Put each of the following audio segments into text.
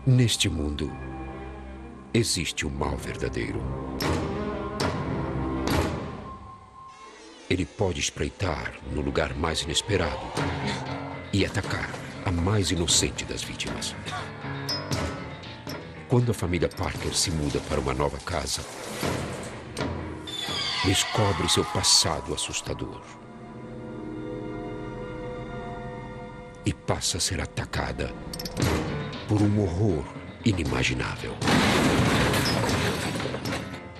Neste mundo, existe o mal verdadeiro. Ele pode espreitar no lugar mais inesperado e atacar a mais inocente das vítimas. Quando a família Parker se muda para uma nova casa, descobre seu passado assustador e passa a ser atacada por um horror inimaginável.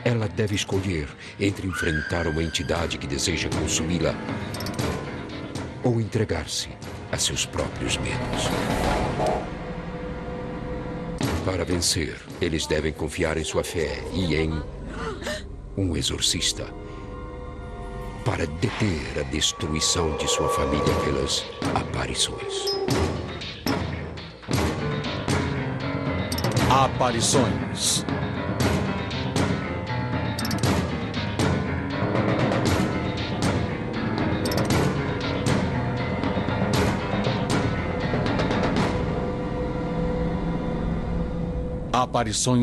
Ela deve escolher entre enfrentar uma entidade que deseja consumi-la ou entregar-se a seus próprios medos. Para vencer, eles devem confiar em sua fé e em um exorcista para deter a destruição de sua família pelas aparições. Aparições. Aparições.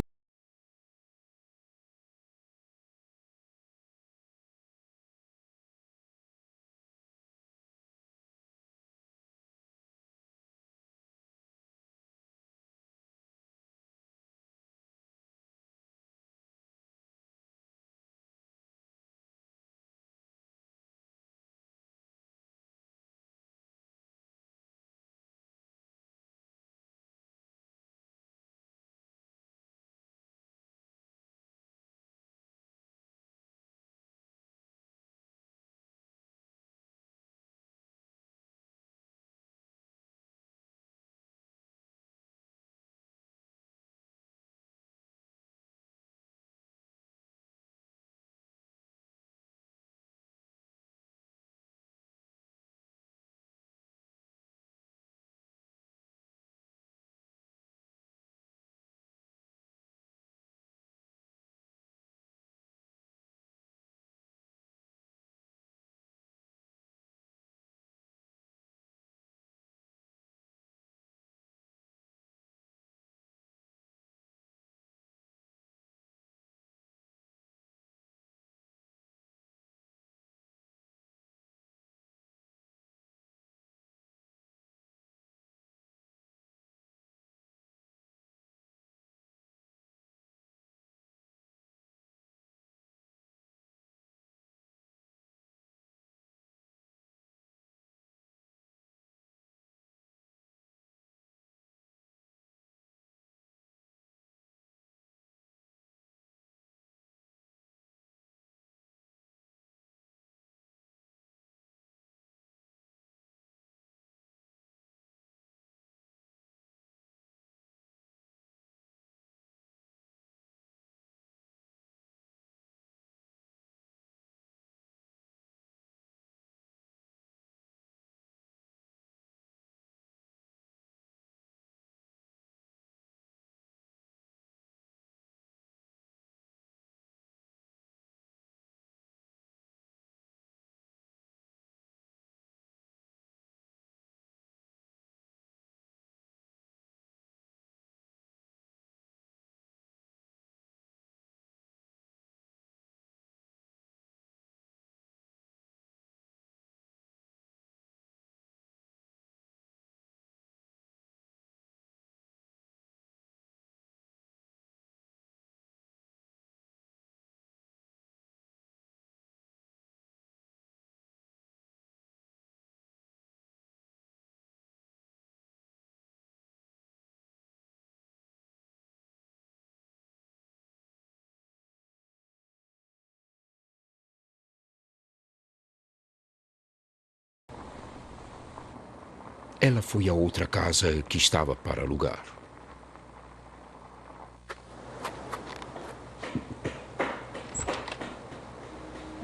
Ela foi à outra casa que estava para alugar.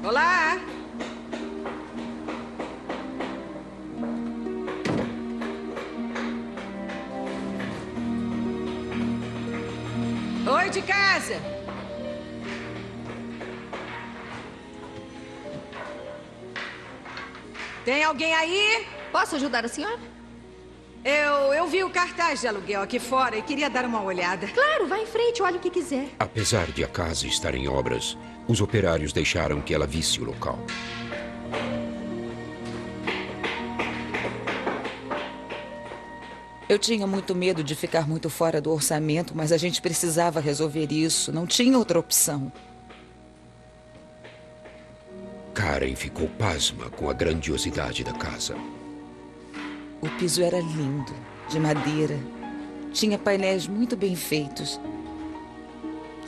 Olá! Oi, de casa! Tem alguém aí? Posso ajudar a senhora? Eu vi o cartaz de aluguel aqui fora e queria dar uma olhada. Claro, vá em frente, olhe o que quiser. Apesar de a casa estar em obras, os operários deixaram que ela visse o local. Eu tinha muito medo de ficar muito fora do orçamento, mas a gente precisava resolver isso. Não tinha outra opção. Karen ficou pasma com a grandiosidade da casa. O piso era lindo, de madeira. Tinha painéis muito bem feitos.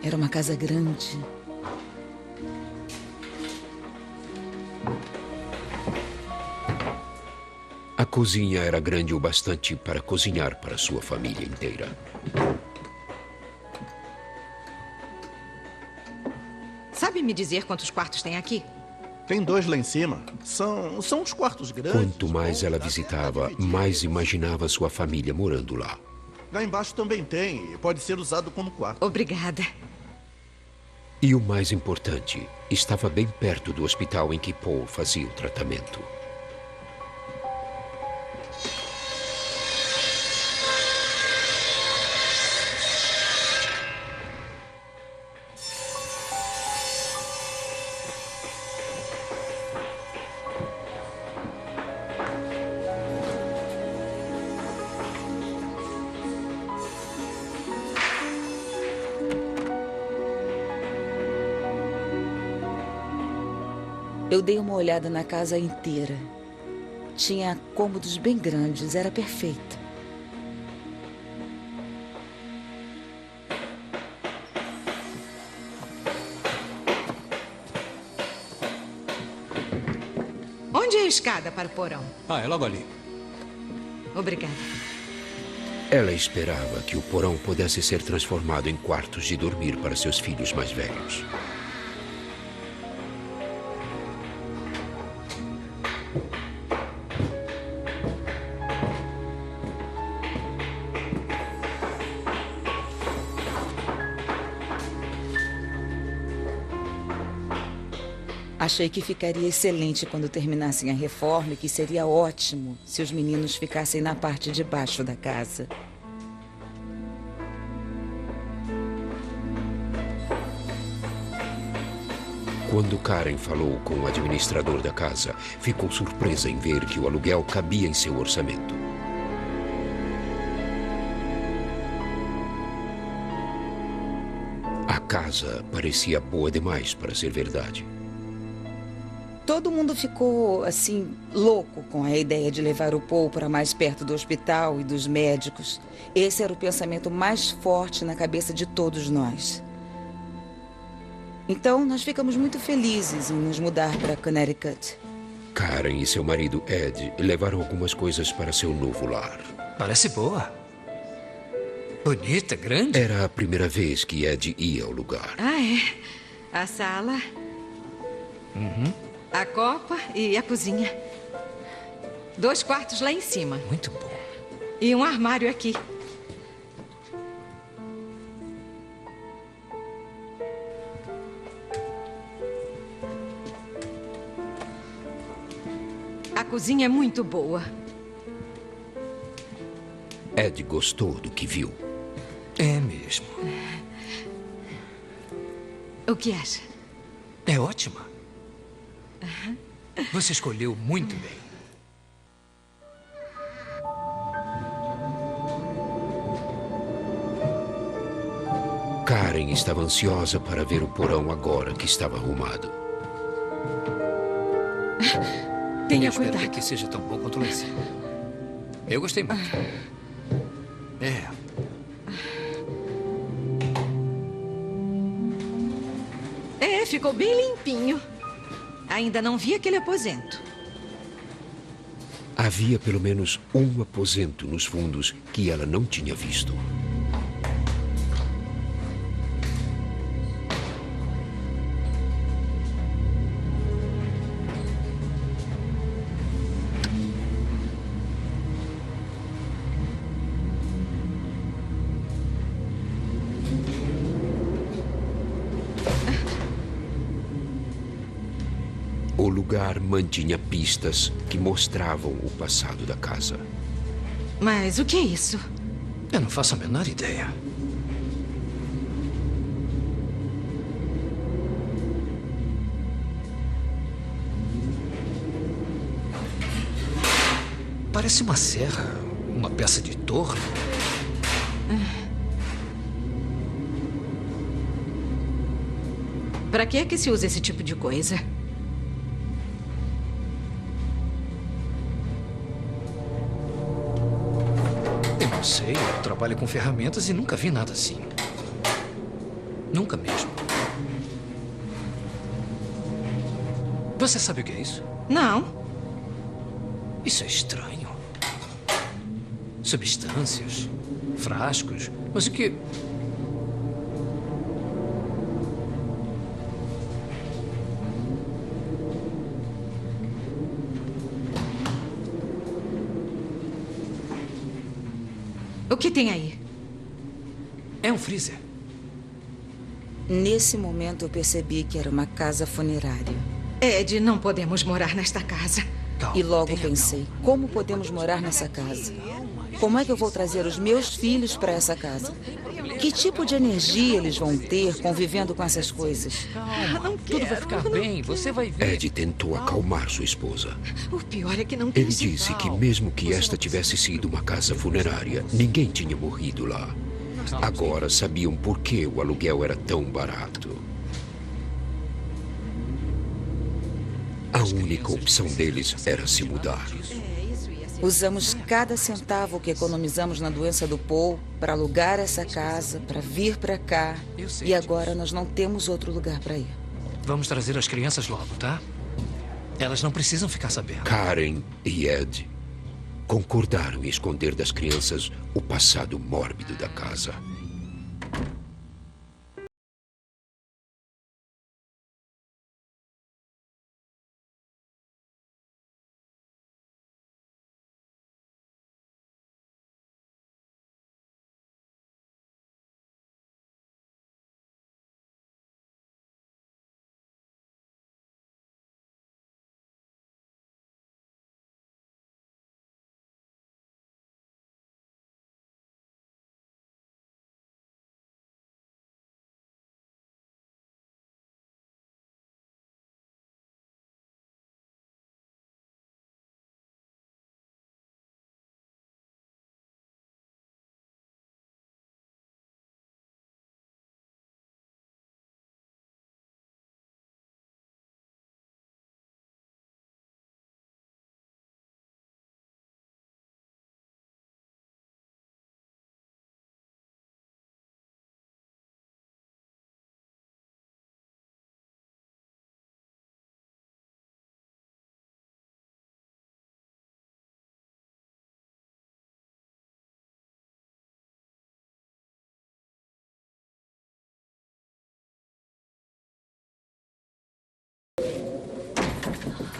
Era uma casa grande. A cozinha era grande o bastante para cozinhar para sua família inteira. Sabe me dizer quantos quartos tem aqui? Tem 2 lá em cima. São uns quartos grandes. Quanto mais ela visitava, mais imaginava sua família morando lá. Lá embaixo também tem. Pode ser usado como quarto. Obrigada. E o mais importante, estava bem perto do hospital em que Paul fazia o tratamento. Eu dei uma olhada na casa inteira. Tinha cômodos bem grandes, era perfeita. Onde é a escada para o porão? É logo ali. Obrigada. Ela esperava que o porão pudesse ser transformado em quartos de dormir para seus filhos mais velhos. Achei que ficaria excelente quando terminassem a reforma e que seria ótimo se os meninos ficassem na parte de baixo da casa. Quando Karen falou com o administrador da casa, ficou surpresa em ver que o aluguel cabia em seu orçamento. A casa parecia boa demais para ser verdade. Todo mundo ficou, assim, louco com a ideia de levar o Paul para mais perto do hospital e dos médicos. Esse era o pensamento mais forte na cabeça de todos nós. Então, nós ficamos muito felizes em nos mudar para Connecticut. Karen e seu marido Ed levaram algumas coisas para seu novo lar. Parece boa. Bonita, grande. Era a primeira vez que Ed ia ao lugar. Ah, é. A sala. A copa e a cozinha. 2 quartos lá em cima. Muito bom. E um armário aqui. A cozinha é muito boa. Ed gostou do que viu. É mesmo. O que acha? É ótima. Você escolheu muito bem. Karen estava ansiosa para ver o porão agora que estava arrumado. Tenha Eu espero cuidado. que seja tão bom quanto lá em cima. Eu gostei muito. É. É, ficou bem limpinho. Ainda não vi aquele aposento. Havia pelo menos um aposento nos fundos que ela não tinha visto. O lugar mantinha pistas que mostravam o passado da casa. Mas o que é isso? Eu não faço a menor ideia. Parece uma serra, uma peça de torre. Pra que é que se usa esse tipo de coisa? Eu não sei, eu trabalho com ferramentas e nunca vi nada assim. Nunca mesmo. Você sabe o que é isso? Não. Isso é estranho. Substâncias, frascos, mas o que... O que tem aí? É um freezer. Nesse momento eu percebi que era uma casa funerária. Ed, não podemos morar nesta casa. Calma, E logo tenha pensei, como podemos morar nessa casa? Como é que eu vou trazer os meus filhos para essa casa? Que tipo de energia eles vão ter convivendo com essas coisas? Calma, tudo vai ficar bem, você vai ver. Ed tentou acalmar sua esposa. O pior é que não Ele tem disse que mesmo que esta tivesse sido uma casa funerária, ninguém tinha morrido lá. Agora sabiam por que o aluguel era tão barato. A única opção deles era se mudar. Usamos cada centavo que economizamos na doença do Paul para alugar essa casa, para vir para cá. E agora nós não temos outro lugar para ir. Vamos trazer as crianças logo, tá? Elas não precisam ficar sabendo. Karen e Ed concordaram em esconder das crianças o passado mórbido da casa.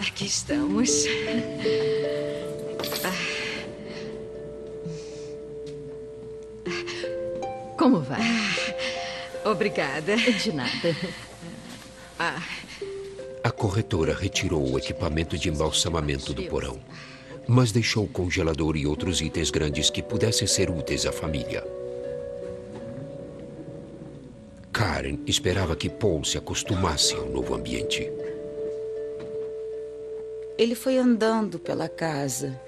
Aqui estamos. Como vai? Obrigada. De nada. A corretora retirou o equipamento de embalsamamento do porão, mas deixou o congelador e outros itens grandes que pudessem ser úteis à família. Karen esperava que Paul se acostumasse ao novo ambiente. Ele foi andando pela casa.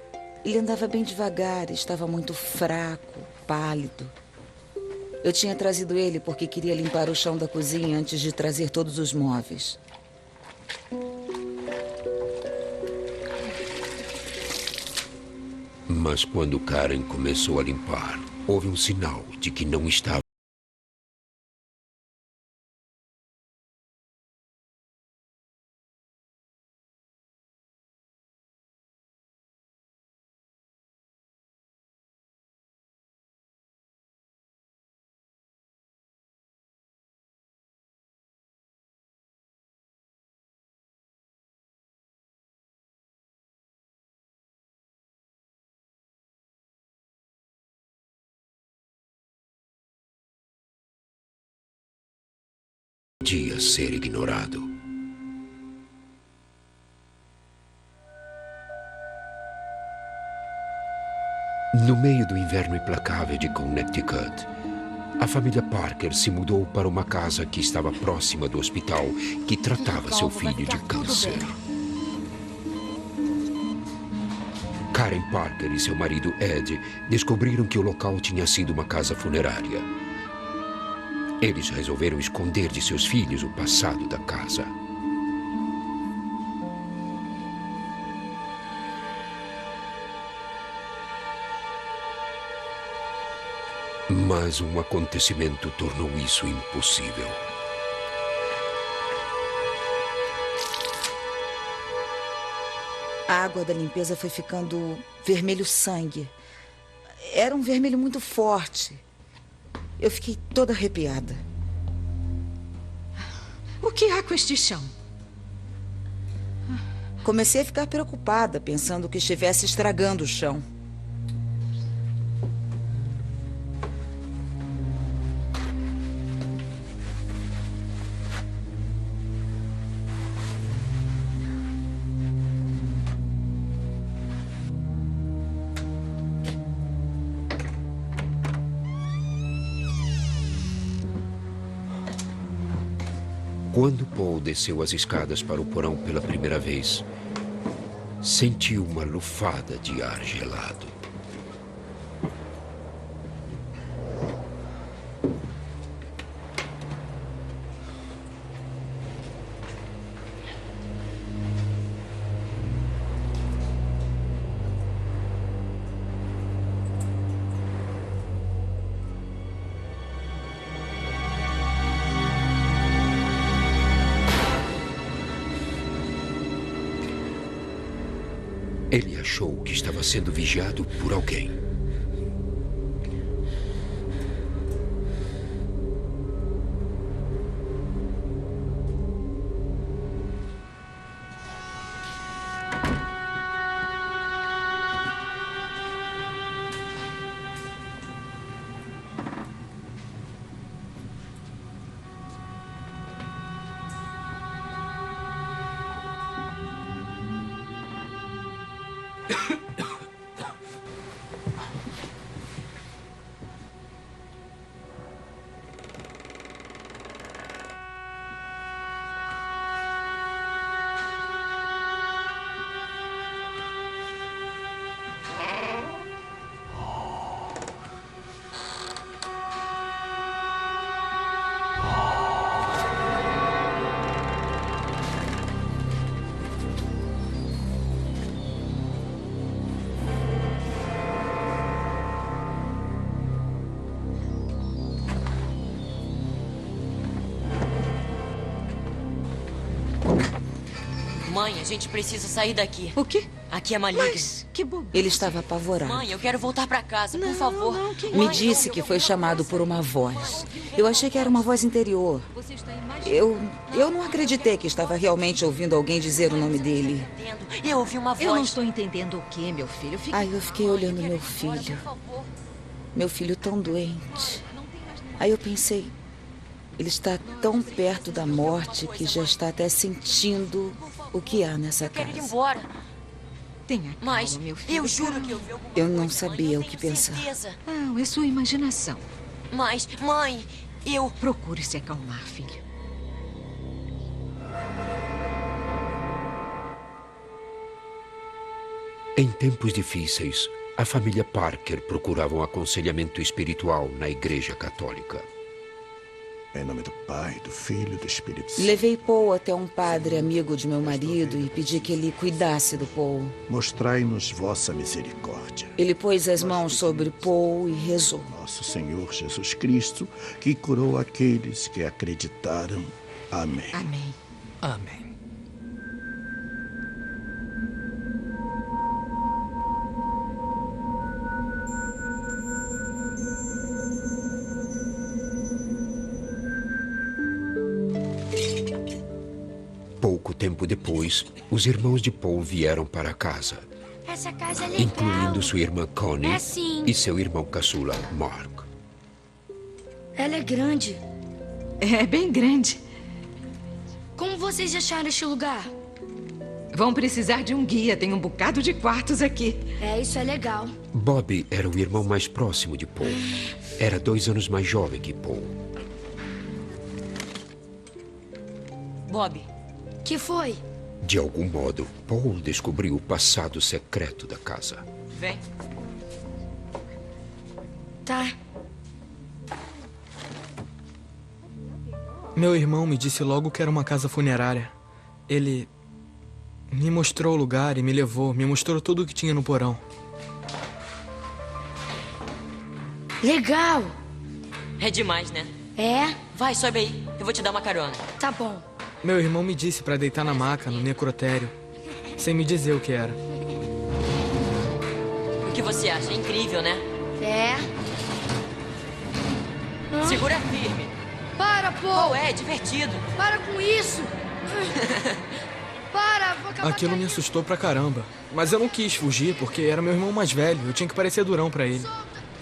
Ele andava bem devagar, estava muito fraco, pálido. Eu tinha trazido ele porque queria limpar o chão da cozinha antes de trazer todos os móveis. Mas quando Karen começou a limpar, houve um sinal de que não estava. Podia ser ignorado. No meio do inverno implacável de Connecticut, a família Parker se mudou para uma casa que estava próxima do hospital que tratava seu filho de câncer. Karen Parker e seu marido Ed descobriram que o local tinha sido uma casa funerária. Eles resolveram esconder de seus filhos o passado da casa. Mas um acontecimento tornou isso impossível. A água da limpeza foi ficando vermelho sangue. Era um vermelho muito forte. Eu fiquei toda arrepiada. O que há com este chão? Comecei a ficar preocupada, pensando que estivesse estragando o chão. Quando Paul desceu as escadas para o porão pela primeira vez, sentiu uma lufada de ar gelado. Ele achou que estava sendo vigiado por alguém. Mãe, a gente precisa sair daqui. O quê? Aqui é maligno. Mas que bobagem. Ele estava apavorado. Mãe, eu quero voltar pra casa, por favor. Não, que Me mãe, disse que foi chamado por uma voz. Eu achei que era uma voz interior. Eu não acreditei que estava realmente ouvindo alguém dizer o nome dele. Eu ouvi uma voz. Eu não estou entendendo o que, meu filho. Ai, eu fiquei olhando meu filho. Meu filho tão doente. Aí eu pensei, ele está tão perto da morte que já está até sentindo o que há nessa Eu quero ir casa. embora. Tenha calma, Mas meu filho. eu juro que eu vi alguma Eu não coisa, sabia mãe, o que tenho pensar. certeza. Não, é sua imaginação. Mas, mãe, eu... Procure se acalmar, filho. Em tempos difíceis, a família Parker procurava um aconselhamento espiritual na Igreja Católica. Em nome do Pai, do Filho e do Espírito Santo. Levei Paul até um padre amigo de meu marido e pedi que ele cuidasse do Paul. Mostrai-nos vossa misericórdia. Ele pôs as mãos sobre Paul e rezou. Nosso Senhor Jesus Cristo, que curou aqueles que acreditaram. Amém. Amém. Amém. Pouco tempo depois, os irmãos de Paul vieram para casa, Essa casa é legal. incluindo sua irmã Connie É sim. e seu irmão caçula, Mark. Ela é grande. É bem grande. Como vocês acharam este lugar? Vão precisar de um guia. Tem um bocado de quartos aqui. Isso é legal. Bob era o irmão mais próximo de Paul. Era 2 anos mais jovem que Paul. Bob, Que foi? De algum modo, Paul descobriu o passado secreto da casa. vem. Tá. Meu irmão me disse logo que era uma casa funerária. Ele me mostrou o lugar e me levou, me mostrou tudo o que tinha no porão. Legal. É demais, né? É? Vai, sobe aí. Eu vou te dar uma carona. Tá bom. Meu irmão me disse pra deitar na maca, no necrotério, sem me dizer o que era. O que você acha? É incrível, né? É. Segura firme. Para, Paul. Oh, é divertido. Para com isso. Para, vou acabar Aquilo me assustou pra caramba. Mas eu não quis fugir porque era meu irmão mais velho. Eu tinha que parecer durão pra ele.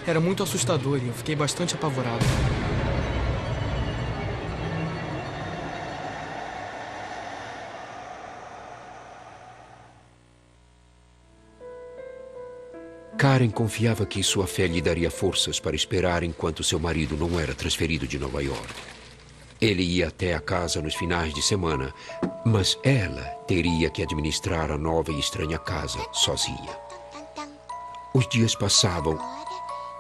Era muito assustador e eu fiquei bastante apavorado. Karen confiava que sua fé lhe daria forças para esperar enquanto seu marido não era transferido de Nova York. Ele ia até a casa nos finais de semana, mas ela teria que administrar a nova e estranha casa sozinha. Os dias passavam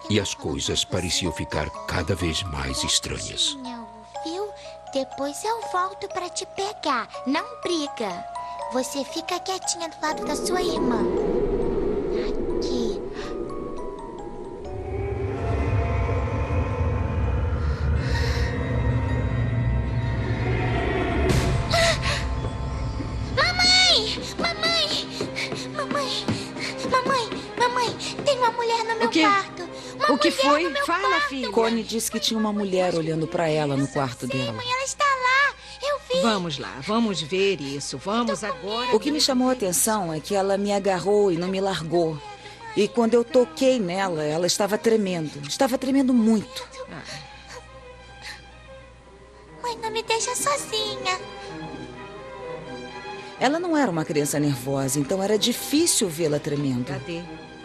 e as coisas pareciam ficar cada vez mais estranhas. Viu? Depois eu volto pra te pegar. Não briga. Você fica quietinha do lado da sua irmã. Aqui. Mamãe, tem uma mulher no meu quarto. O que foi? Fala, filha. Connie disse que tinha uma mulher olhando pra ela no quarto dela. Mãe, ela está lá. Eu vi. Vamos lá, vamos ver isso. Vamos agora. O que me chamou a atenção é que ela me agarrou e não me largou. E quando eu toquei nela, ela estava tremendo. Estava tremendo muito. Mãe, não me deixa sozinha. Ela não era uma criança nervosa, então era difícil vê-la tremendo.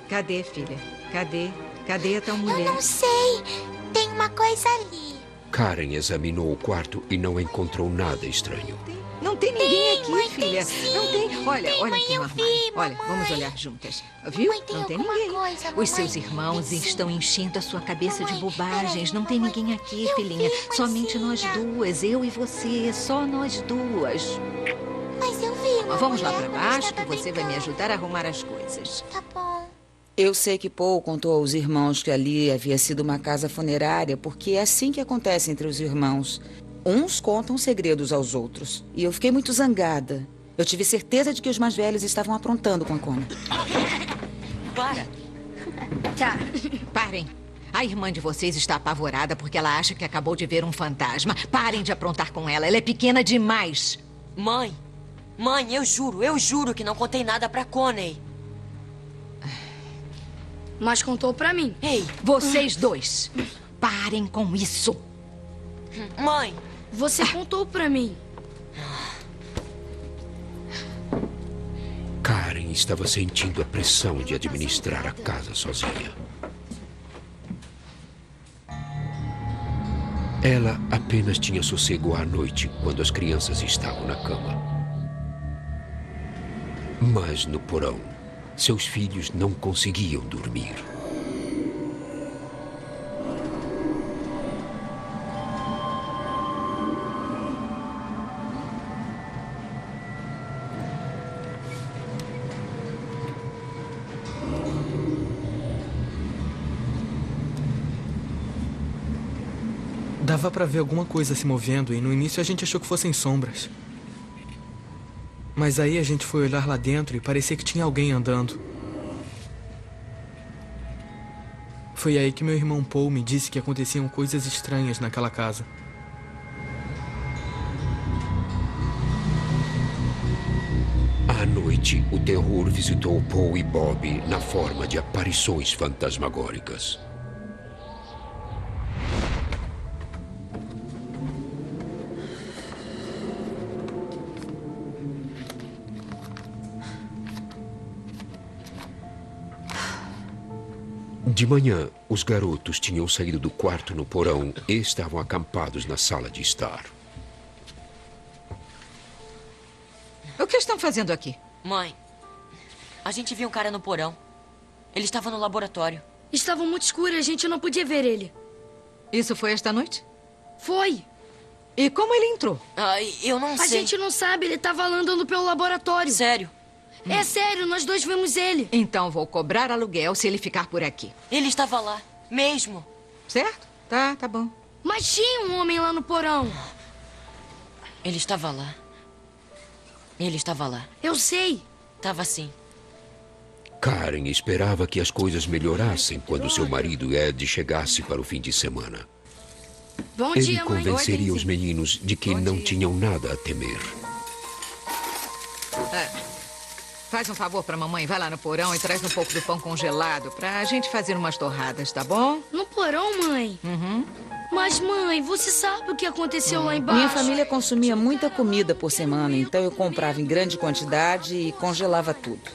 Cadê, filha? Cadê a tal mulher? Eu não sei. Tem uma coisa ali. Karen examinou o quarto e não encontrou nada estranho. Não tem ninguém aqui, mãe, filha. tem sim. Não tem. Olha Tem, mãe, aqui no eu armário. vi, Olha, mamãe. vamos olhar juntas. Viu? Mãe, tem não tem alguma ninguém. coisa, mamãe. Os seus irmãos Tem sim. estão enchendo a sua cabeça de Mamãe, bobagens. peraí, não tem mamãe. ninguém aqui, Eu filhinha. vi, Somente nós mãezinha. duas, eu e você. Só nós duas. Mas eu vi uma Vamos lá mulher pra quando baixo que estava você vai me brincando. ajudar a arrumar as coisas. Tá bom. Eu sei que Paul contou aos irmãos que ali havia sido uma casa funerária, porque é assim que acontece entre os irmãos. Uns contam segredos aos outros. E eu fiquei muito zangada. Eu tive certeza de que os mais velhos estavam aprontando com a Connie. Para. Tá. Parem. A irmã de vocês está apavorada porque ela acha que acabou de ver um fantasma. Parem de aprontar com ela. Ela é pequena demais. Mãe, eu juro que não contei nada pra Connie. Mas contou pra mim. Ei, Vocês dois. Parem com isso. mãe, Você contou pra mim. Karen estava sentindo a pressão de administrar a casa sozinha. Ela apenas tinha sossego à noite quando as crianças estavam na cama. Mas no porão, seus filhos não conseguiam dormir. Dava pra ver alguma coisa se movendo e no início a gente achou que fossem sombras. Mas aí a gente foi olhar lá dentro e parecia que tinha alguém andando. Foi aí que meu irmão Paul me disse que aconteciam coisas estranhas naquela casa. À noite, o terror visitou Paul e Bob na forma de aparições fantasmagóricas. De manhã, os garotos tinham saído do quarto no porão e estavam acampados na sala de estar. O que estão fazendo aqui? Mãe, a gente viu um cara no porão. Ele estava no laboratório. Estava muito escuro e a gente não podia ver ele. Isso foi esta noite? Foi. E como ele entrou? Eu não sei. A gente não sabe, ele estava andando pelo laboratório. Sério? É sério, nós dois vimos ele. Então vou cobrar aluguel se ele ficar por aqui. Ele estava lá, mesmo. Certo? Tá bom. Mas tinha um homem lá no porão. Ele estava lá. Ele estava lá. Eu sei. Estava sim. Karen esperava que as coisas melhorassem quando seu marido Ed chegasse para o fim de semana. Bom Ele dia, mãe. convenceria os meninos de que não tinham nada a temer. Faz um favor pra mamãe, vai lá no porão e traz um pouco do pão congelado pra gente fazer umas torradas, tá bom? No porão, mãe? Uhum. Mas, mãe, você sabe o que aconteceu lá embaixo? Minha família consumia muita comida por semana, então eu comprava em grande quantidade e congelava tudo.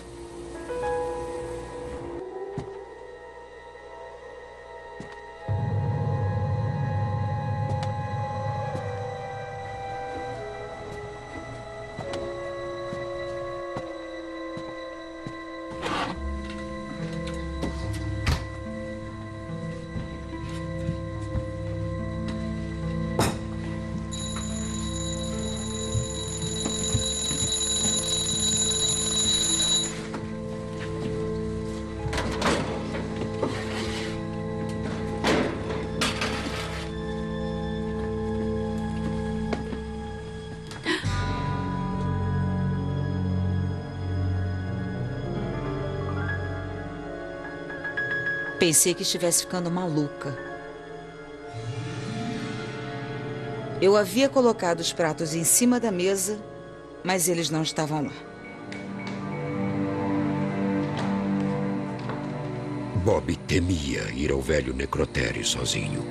Pensei que estivesse ficando maluca. Eu havia colocado os pratos em cima da mesa, mas eles não estavam lá. Bob temia ir ao velho necrotério sozinho.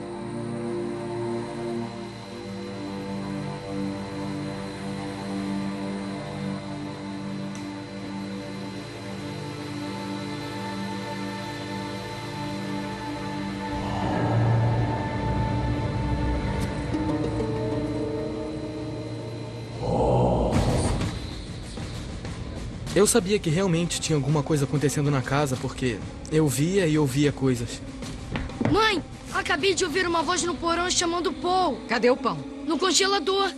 Eu sabia que realmente tinha alguma coisa acontecendo na casa, porque eu via e ouvia coisas. Mãe, acabei de ouvir uma voz no porão chamando Paul. Cadê o pão? No congelador.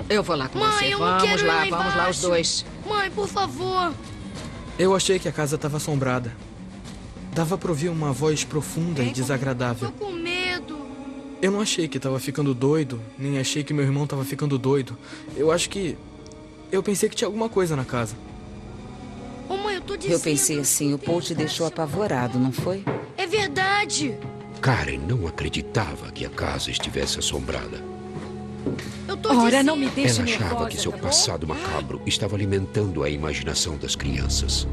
Eu vou lá com Mãe, você. eu não quero ir lá Vamos lá os embaixo. dois. Mãe, por favor. Eu achei que a casa estava assombrada. Dava pra ouvir uma voz profunda e desagradável. Tô com medo. Eu não achei que estava ficando doido, nem achei que meu irmão estava ficando doido. Eu pensei que tinha alguma coisa na casa. Ô, mãe, eu tô dizendo... Eu pensei assim, o Paul te deixou apavorado, não foi? É verdade. Karen não acreditava que a casa estivesse assombrada. Eu tô Ora, dizendo... não me deixe Ela achava nervosa, que seu tá bom? passado macabro estava alimentando a imaginação das crianças.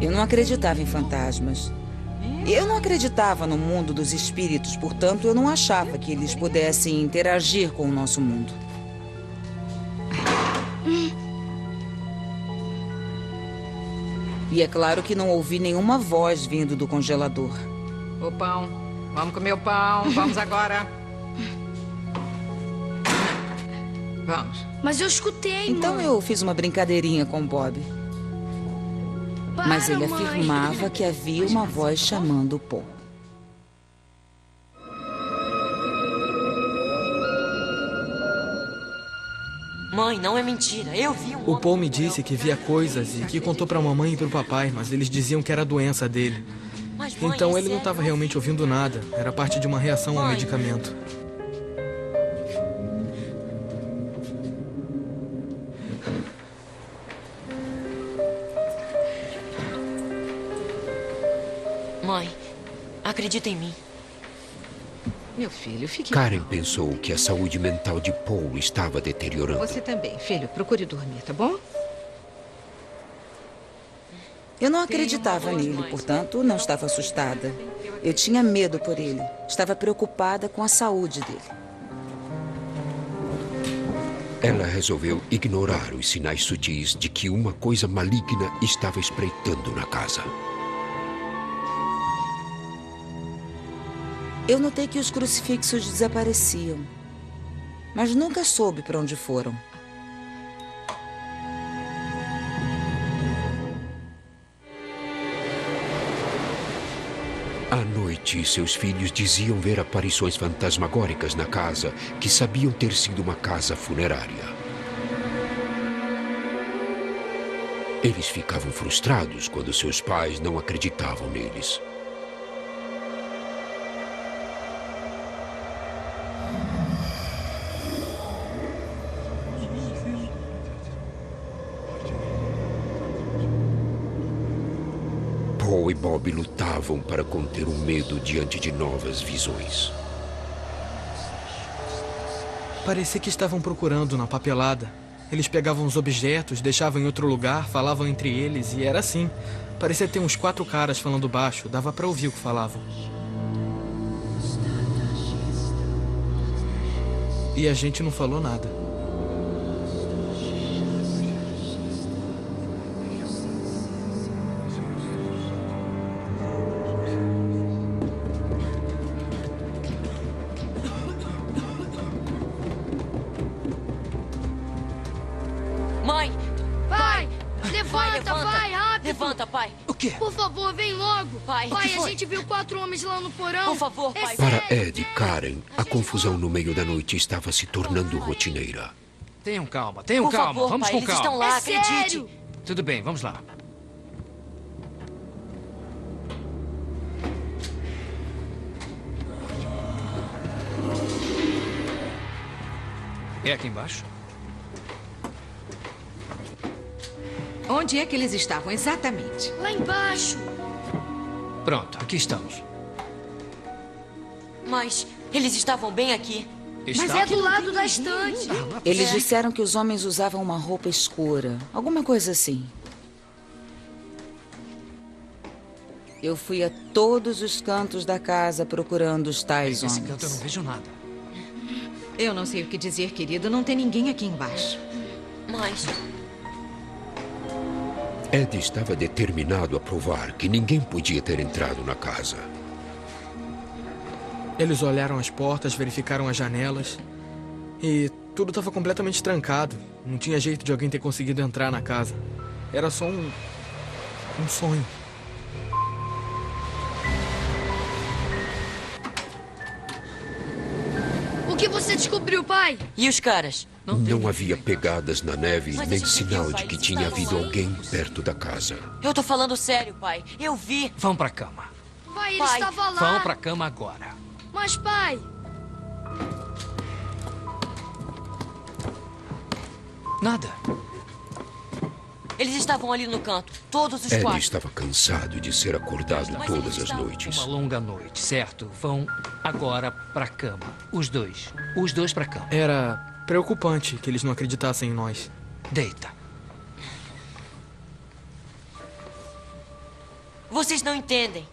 Eu não acreditava em fantasmas. Eu não acreditava no mundo dos espíritos, portanto, eu não achava que eles pudessem interagir com o nosso mundo. E é claro que não ouvi nenhuma voz vindo do congelador. O pão. Vamos comer o pão. Vamos agora. Vamos. Mas eu escutei, Então mãe. eu fiz uma brincadeirinha com o Bob. Mas ele mãe. afirmava que havia uma voz chamando o Paul. Mãe, não é mentira. Eu vi um O homem Paul no me porão. disse que via coisas e que contou pra mamãe e pro papai, mas eles diziam que era a doença dele. Mas, mãe, Então é ele não sério, estava eu realmente vi. ouvindo nada. Era parte de uma reação ao Mãe. medicamento. Mãe, acredita em mim. Meu filho, fique... Karen pensou que a saúde mental de Paul estava deteriorando. Você também, filho. Procure dormir, tá bom? Eu não acreditava nele, portanto, não estava assustada. Eu tinha medo por ele. Estava preocupada com a saúde dele. Ela resolveu ignorar os sinais sutis de que uma coisa maligna estava espreitando na casa. Eu notei que os crucifixos desapareciam, mas nunca soube para onde foram. À noite, seus filhos diziam ver aparições fantasmagóricas na casa, que sabiam ter sido uma casa funerária. Eles ficavam frustrados quando seus pais não acreditavam neles. Paul e Bob lutavam para conter o medo diante de novas visões. Parecia que estavam procurando na papelada. Eles pegavam os objetos, deixavam em outro lugar, falavam entre eles e era assim. Parecia ter uns 4 caras falando baixo, dava para ouvir o que falavam. E a gente não falou nada. Mãe! Pai! Levanta, pai, rápido! Levanta, pai! O quê? Por favor, vem logo! Pai, o que Pai, a foi? gente viu 4 homens lá no porão! Por favor, pai! Para Ed e Karen, a confusão no meio da noite estava se tornando rotineira. Tenham calma, Por favor, vamos pai, com eles calma. estão lá, É acredite! sério? Tudo bem, vamos lá. É aqui embaixo? Onde é que eles estavam exatamente? Lá embaixo! Pronto, aqui estamos. Mas eles estavam bem aqui. Mas é do lado da estante! Eles disseram que os homens usavam uma roupa escura, alguma coisa assim. Eu fui a todos os cantos da casa procurando os tais Nesse canto eu não homens. vejo nada. Eu não sei o que dizer, querido. Não tem ninguém aqui embaixo. Mas Ed estava determinado a provar que ninguém podia ter entrado na casa. Eles olharam as portas, verificaram as janelas e tudo estava completamente trancado. Não tinha jeito de alguém ter conseguido entrar na casa. Era só um sonho. O que você descobriu, pai? e os caras? Não havia pegadas na neve, Mas a nem gente sinal viu, de pai, que eles tinha estavam havido aí. alguém perto da casa. Eu tô falando sério, pai. Eu vi. Vão pra cama. Pai, ele Pai, estava lá! Vão pra cama agora. Mas, pai! Nada. Eles estavam ali no canto, todos os Ed 4. estava cansado de ser acordado Mas todas eles as estavam- noites. Uma longa noite, certo? Vão agora pra cama. Os dois. Os dois pra cama. Era preocupante que eles não acreditassem em nós. Deita. Vocês não entendem.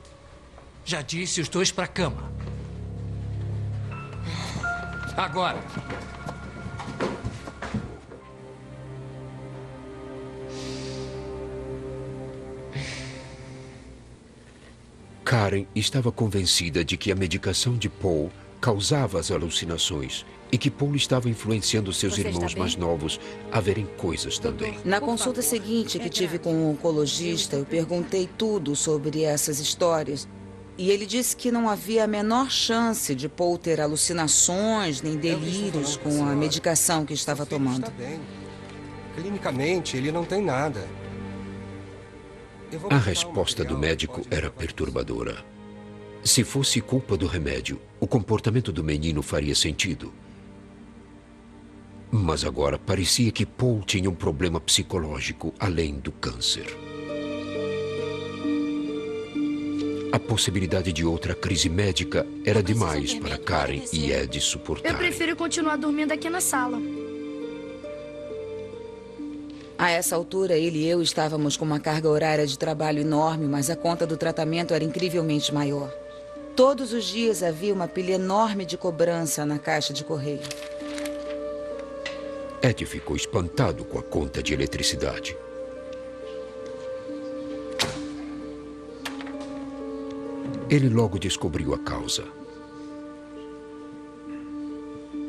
Já disse os dois pra cama. Agora. Karen estava convencida de que a medicação de Paul causava as alucinações e que Paul estava influenciando seus Você está irmãos bem? mais novos a verem coisas também. Na consulta seguinte que tive com o oncologista, eu perguntei tudo sobre essas histórias. E ele disse que não havia a menor chance de Paul ter alucinações nem delírios com a medicação que estava tomando. Está bem. Clinicamente, ele não tem nada. Eu vou A buscar um resposta do material médico que pode era levar você. perturbadora. Se fosse culpa do remédio, o comportamento do menino faria sentido. Mas agora parecia que Paul tinha um problema psicológico além do câncer. A possibilidade de outra crise médica era demais para Karen e Ed Eu suportarem. prefiro continuar dormindo aqui na sala. A essa altura, ele e eu estávamos com uma carga horária de trabalho enorme, mas a conta do tratamento era incrivelmente maior. Todos os dias havia uma pilha enorme de cobrança na caixa de correio. Ed ficou espantado com a conta de eletricidade. Ele logo descobriu a causa.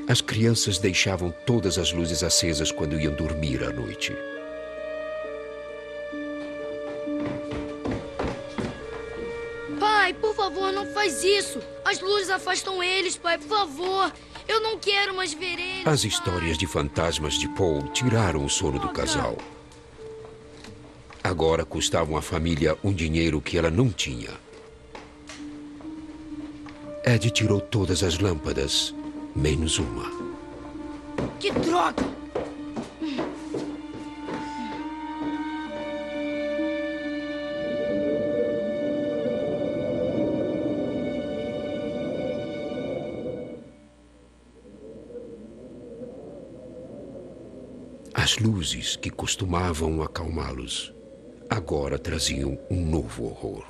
As crianças deixavam todas as luzes acesas quando iam dormir à noite. Pai, por favor, não faz isso. As luzes afastam eles, pai, por favor. Eu não quero mais ver eles. As histórias de fantasmas de Paul tiraram o sono do casal. Agora custavam à família um dinheiro que ela não tinha. Ed tirou todas as lâmpadas, menos uma. Que droga! As luzes que costumavam acalmá-los agora traziam um novo horror.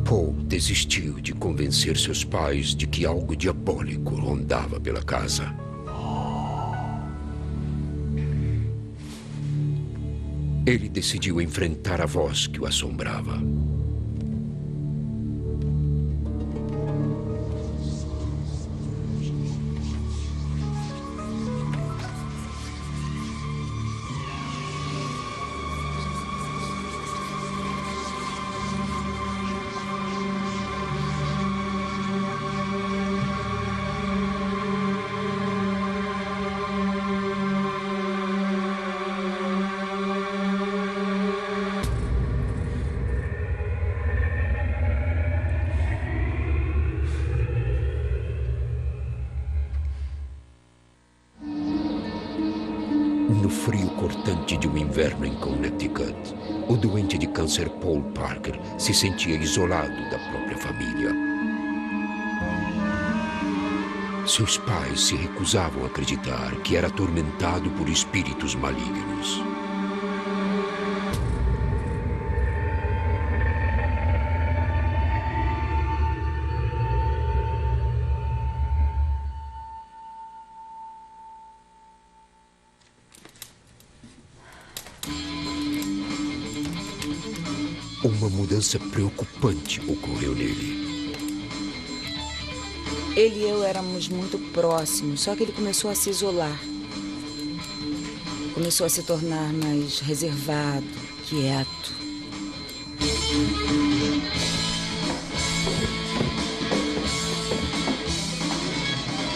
Paul desistiu de convencer seus pais de que algo diabólico rondava pela casa. Ele decidiu enfrentar a voz que o assombrava. No frio cortante de um inverno em Connecticut, o doente de câncer Paul Parker se sentia isolado da própria família. Seus pais se recusavam a acreditar que era atormentado por espíritos malignos. Uma mudança preocupante ocorreu nele. Ele e eu éramos muito próximos, só que ele começou a se isolar. Começou a se tornar mais reservado, quieto.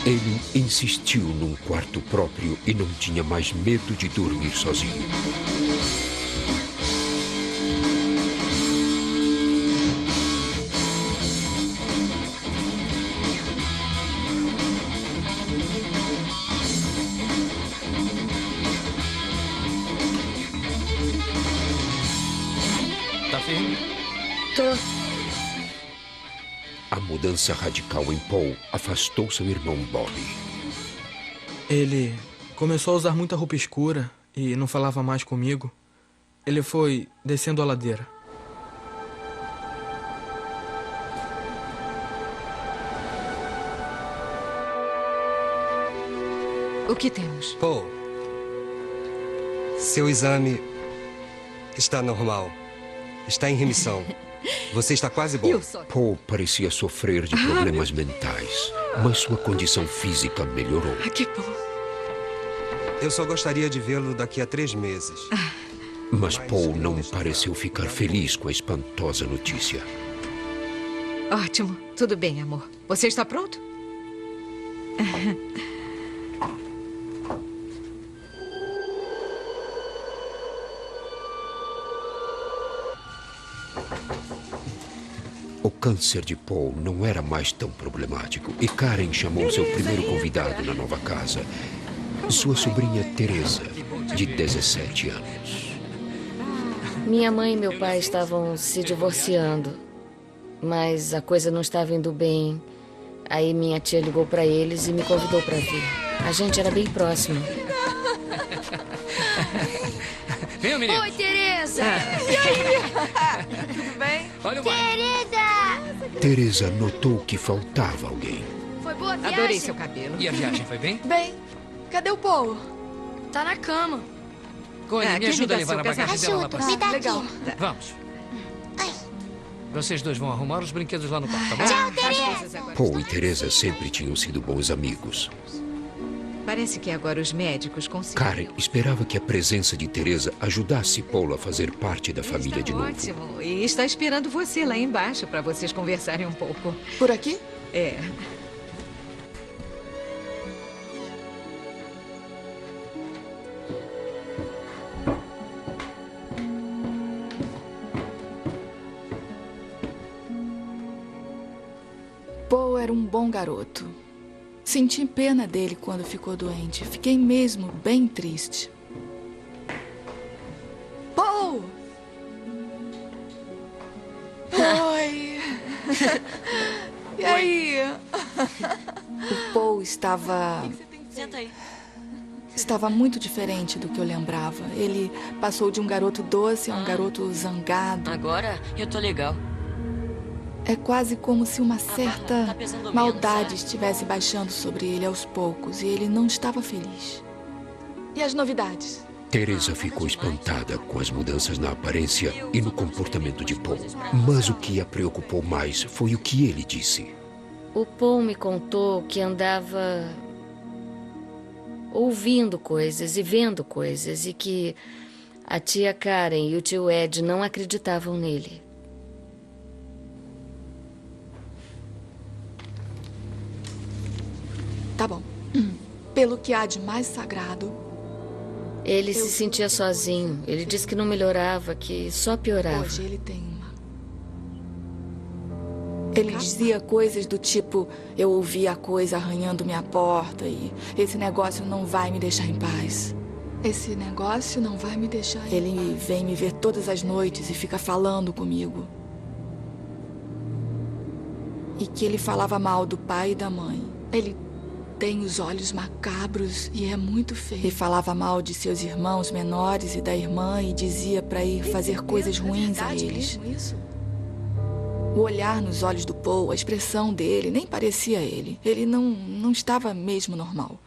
Ele insistiu num quarto próprio e não tinha mais medo de dormir sozinho. A mudança radical em Paul afastou seu irmão Bob. Ele começou a usar muita roupa escura e não falava mais comigo. Ele foi descendo a ladeira. O que temos? Paul, seu exame está normal. Está em remissão. Você está quase bom. Paul parecia sofrer de problemas mentais, mas sua condição física melhorou. Que bom. Eu só gostaria de vê-lo daqui a 3 meses. Mas Paul não pareceu ficar feliz com a espantosa notícia. Ótimo. Tudo bem, amor. Você está pronto? O câncer de Paul não era mais tão problemático e Karen chamou seu primeiro convidado na nova casa, sua sobrinha Teresa, de 17 anos. Minha mãe e meu pai estavam se divorciando, mas a coisa não estava indo bem. Aí minha tia ligou para eles e me convidou para vir. A gente era bem próximo. Vem, menino. Oi, Teresa! E aí? Tudo bem? Olha o baile. Teresa notou que faltava alguém. Foi boa a viagem? Adorei seu cabelo. E a viagem foi bem? Bem, cadê o Paul? Tá na cama. Connie, me ajuda a levar a bagagem dela lá pra Me cima. dá Legal. aqui. Vamos. Ai. Vocês dois vão arrumar os brinquedos lá no quarto, tá bom? Tchau, Teresa. Paul e Teresa sempre tinham sido bons amigos. Parece que agora os médicos conseguiram. Karen esperava que a presença de Teresa ajudasse Paul a fazer parte da família de novo. Ótimo. E está esperando você lá embaixo para vocês conversarem um pouco. Por aqui? É. Paul era um bom garoto. Senti pena dele quando ficou doente. Fiquei mesmo bem triste. Paul! Oi! E aí? O Paul estava Senta aí. Estava muito diferente do que eu lembrava. Ele passou de um garoto doce a um garoto zangado. Agora eu tô legal. É quase como se uma certa tá pesando menos, maldade é? estivesse baixando sobre ele aos poucos e ele não estava feliz. E as novidades? Teresa ficou espantada com as mudanças na aparência e no comportamento de Paul. Mas o que a preocupou mais foi o que ele disse. O Paul me contou que andava ouvindo coisas e vendo coisas e que a tia Karen e o tio Ed não acreditavam nele. Tá bom. Pelo que há de mais sagrado... Ele se sentia sozinho. Ele disse que não melhorava, que só piorava. Hoje ele tem uma. Ele dizia coisas do tipo: eu ouvi a coisa arranhando minha porta e esse negócio não vai me deixar em paz. Esse negócio não vai me deixar em paz. Ele vem me ver todas as noites e fica falando comigo. E que ele falava mal do pai e da mãe. Ele tem os olhos macabros e é muito feio. E falava mal de seus irmãos menores e da irmã e dizia para ir fazer coisas ruins a eles. O olhar nos olhos do Paul, a expressão dele, nem parecia ele. Ele não estava mesmo normal.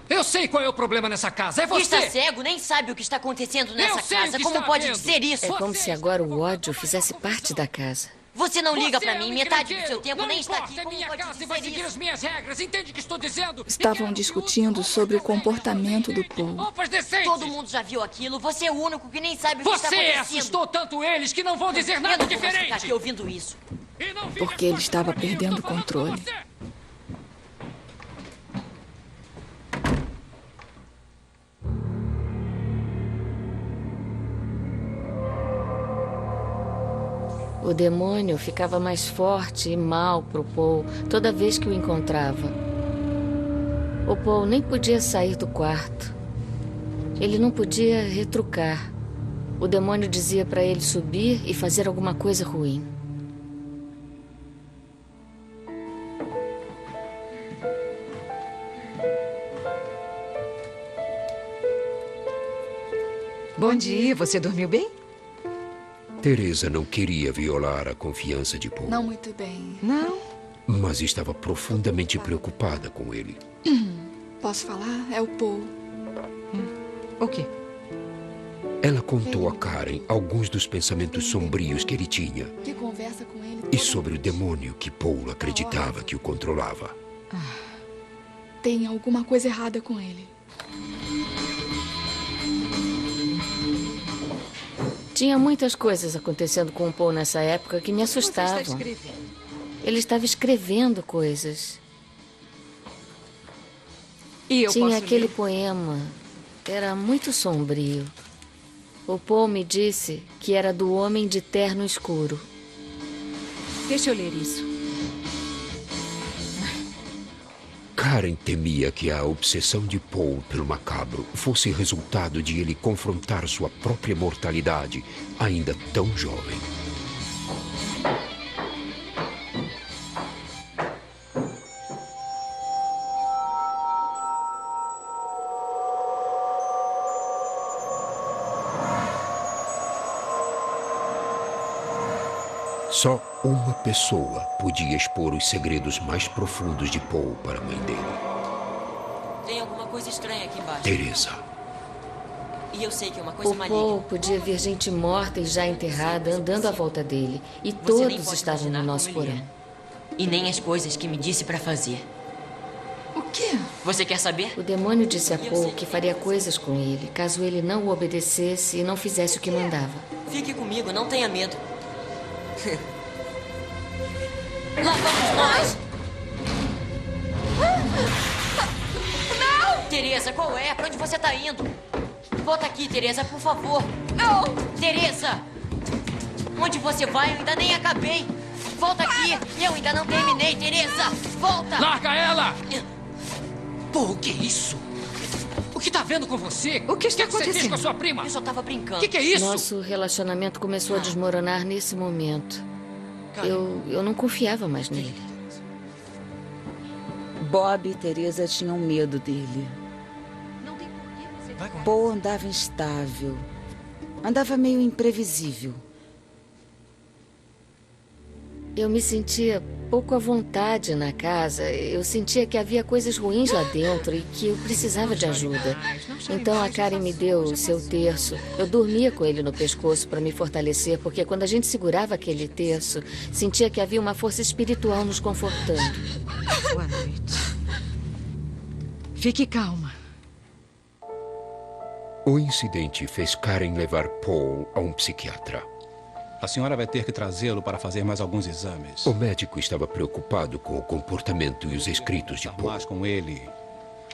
Eu sei qual é o problema nessa casa. É você! Está cego, nem sabe o que está acontecendo nessa sei o casa. que Como está pode vendo. dizer isso? É como se agora o ódio fizesse parte da casa. Você não liga pra mim. é um Metade do encrenqueiro. seu tempo Não nem está importa, aqui. é Como minha pode casa e vai dizer seguir isso? as minhas regras. Entende o que estou dizendo? Estavam discutindo sobre o comportamento do Paul. Roupas decentes. Todo mundo já viu aquilo. Você é o único que nem sabe o que está Você acontecendo. assustou tanto eles que não vão dizer Eu nada não vou mais ficar diferente. aqui ouvindo isso. E não fica Porque ele estava pra mim, eu tô perdendo o falando com controle. você. O demônio ficava mais forte e mal pro Paul toda vez que o encontrava. O Paul nem podia sair do quarto. Ele não podia retrucar. O demônio dizia para ele subir e fazer alguma coisa ruim. Bom dia. Você dormiu bem? Teresa não queria violar a confiança de Paul. Não muito bem. Não? Mas estava profundamente preocupada com ele. Posso falar? É o Paul. O quê? Ela contou a Karen alguns dos pensamentos sombrios que ele tinha Que conversa com ele. e sobre o demônio que Paul acreditava que o controlava. Tem alguma coisa errada com ele. Tinha muitas coisas acontecendo com o Paul nessa época que me assustavam. Você está escrevendo? Ele estava escrevendo coisas. E eu Tinha posso aquele ler? poema. Era muito sombrio. O Paul me disse que era do homem de terno escuro. Deixa eu ler isso. Karen temia que a obsessão de Paul pelo macabro fosse resultado de ele confrontar sua própria mortalidade, ainda tão jovem. Só uma pessoa podia expor os segredos mais profundos de Paul para a mãe dele. Tem alguma coisa estranha aqui embaixo. Teresa. E eu sei que é uma coisa O maligna. Paul podia ver gente morta e já enterrada andando à volta dele. E Você nem todos pode estavam no imaginar nosso como ele porão. E nem as coisas que me disse pra fazer. O quê? Você quer saber? O demônio disse a Paul que faria coisas com ele, caso ele não o obedecesse e não fizesse o que mandava. Fique comigo, não tenha medo. Lá vamos nós! Não! Teresa, qual é? Pra onde você tá indo? Volta aqui, Teresa, por favor. Não! Teresa! Onde você vai? Eu ainda nem acabei. Volta aqui! Eu ainda não terminei, Teresa! Volta! Larga ela! Pô, o que é isso? O que tá vendo com você? O que está Você fez acontecendo? com a sua prima? Eu só tava brincando. O que é isso? Nosso relacionamento começou a desmoronar nesse momento. Eu não confiava mais nele. Bob e Teresa tinham medo dele. Paul andava instável. Andava meio imprevisível. Eu me sentia pouco à vontade na casa. Eu sentia que havia coisas ruins lá dentro e que eu precisava de ajuda. Então a Karen me deu o seu terço. Eu dormia com ele no pescoço para me fortalecer, porque quando a gente segurava aquele terço, sentia que havia uma força espiritual nos confortando. Boa noite. Fique calma. O incidente fez Karen levar Paul a um psiquiatra. A senhora vai ter que trazê-lo para fazer mais alguns exames. O médico estava preocupado com o comportamento e os escritos de Paul. Mais com ele,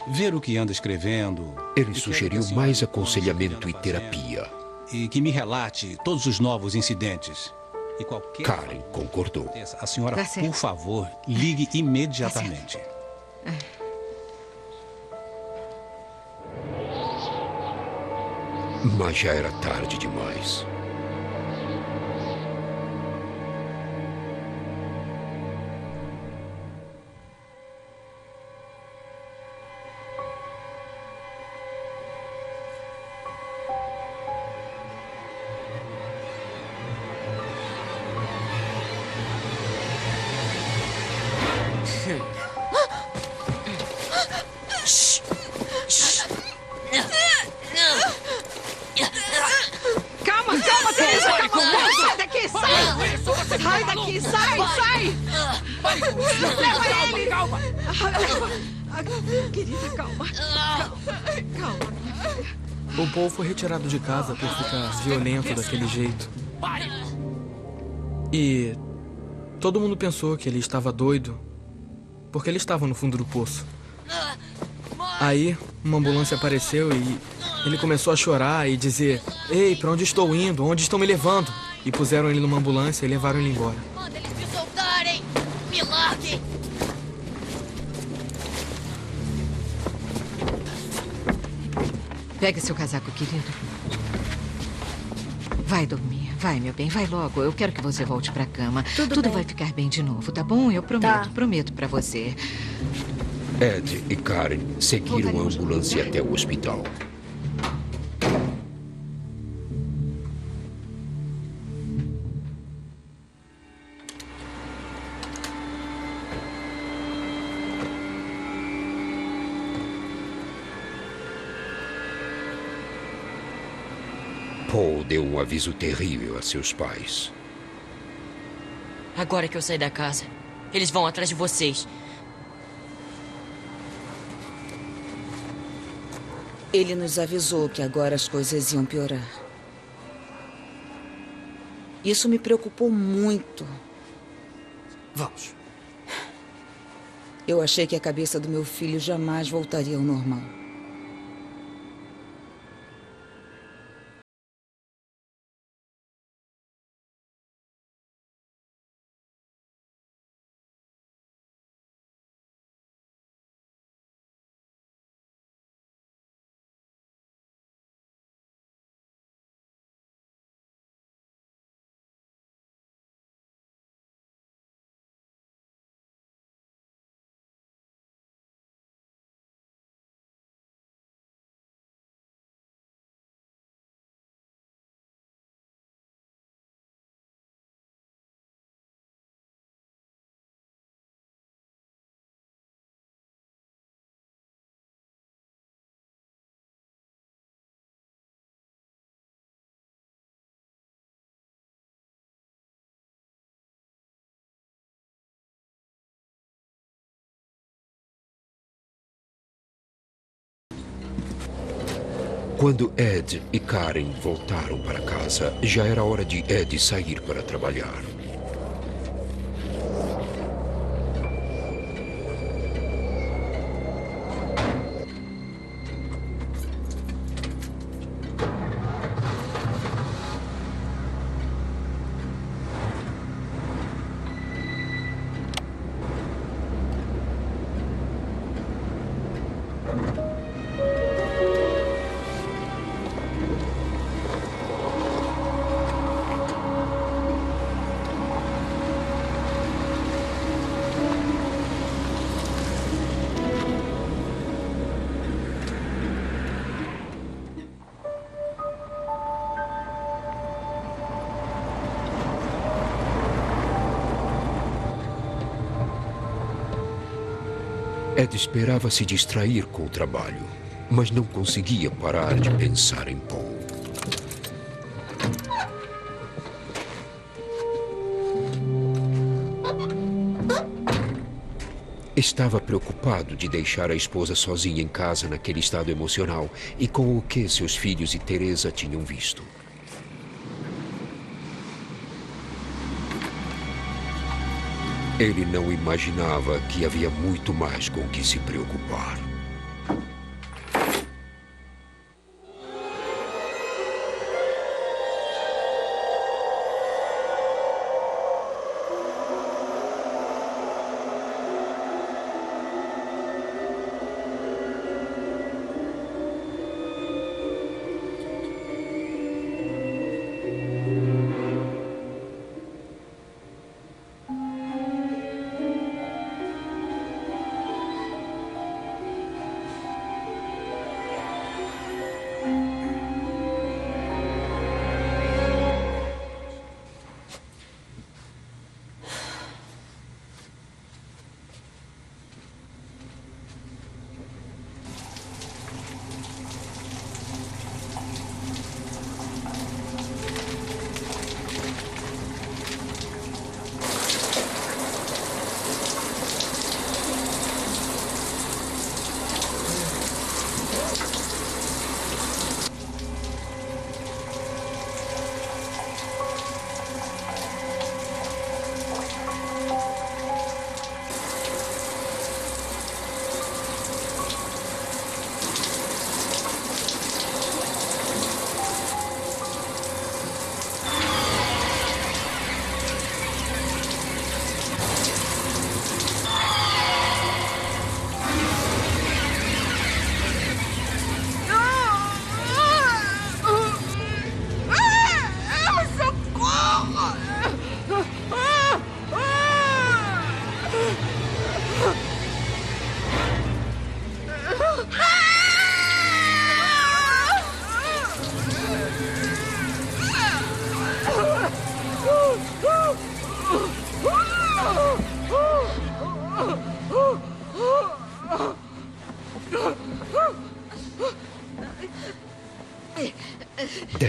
ver o que anda escrevendo. Ele sugeriu mais aconselhamento e terapia. E que me relate todos os novos incidentes. E qualquer... Karen concordou. A senhora, Tá certo. por favor, ligue imediatamente. Mas já era tarde demais. Calma, Teresa, calma. Sai daqui, sai. Sai daqui, sai. Leva ele. Calma. Querida, calma. Calma. O Paul foi retirado de casa por ficar violento daquele jeito. E todo mundo pensou que ele estava doido, porque ele estava no fundo do poço. Aí, uma ambulância apareceu e ele começou a chorar e dizer: "Ei, pra onde estou indo? Onde estão me levando?" E puseram ele numa ambulância e levaram ele embora. Manda eles me soltarem! Me larguem! Pegue seu casaco, querido. Vai dormir. Vai, meu bem, vai logo. Eu quero que você volte pra cama. Tudo bem. vai ficar bem de novo, tá bom? Eu prometo, Tá. prometo pra você. Ed e Karen seguiram a ambulância até o hospital. Paul deu um aviso terrível a seus pais. Agora que eu saí da casa, eles vão atrás de vocês. Ele nos avisou que agora as coisas iam piorar. Isso me preocupou muito. Vamos. Eu achei que a cabeça do meu filho jamais voltaria ao normal. Quando Ed e Karen voltaram para casa, já era hora de Ed sair para trabalhar. Ed esperava se distrair com o trabalho, mas não conseguia parar de pensar em Paul. Estava preocupado de deixar a esposa sozinha em casa naquele estado emocional e com o que seus filhos e Teresa tinham visto. Ele não imaginava que havia muito mais com o que se preocupar.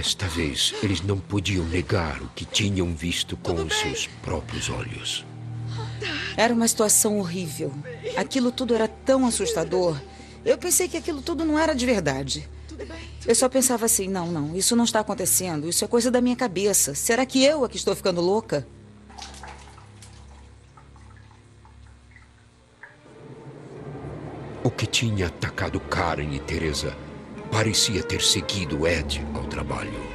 Desta vez, eles não podiam negar o que tinham visto com os seus próprios olhos. Era uma situação horrível. Aquilo tudo era tão assustador. Eu pensei que aquilo tudo não era de verdade. Eu só pensava assim, não, isso não está acontecendo. Isso é coisa da minha cabeça. Será que eu é que estou ficando louca? O que tinha atacado Karen e Teresa parecia ter seguido Ed ao trabalho.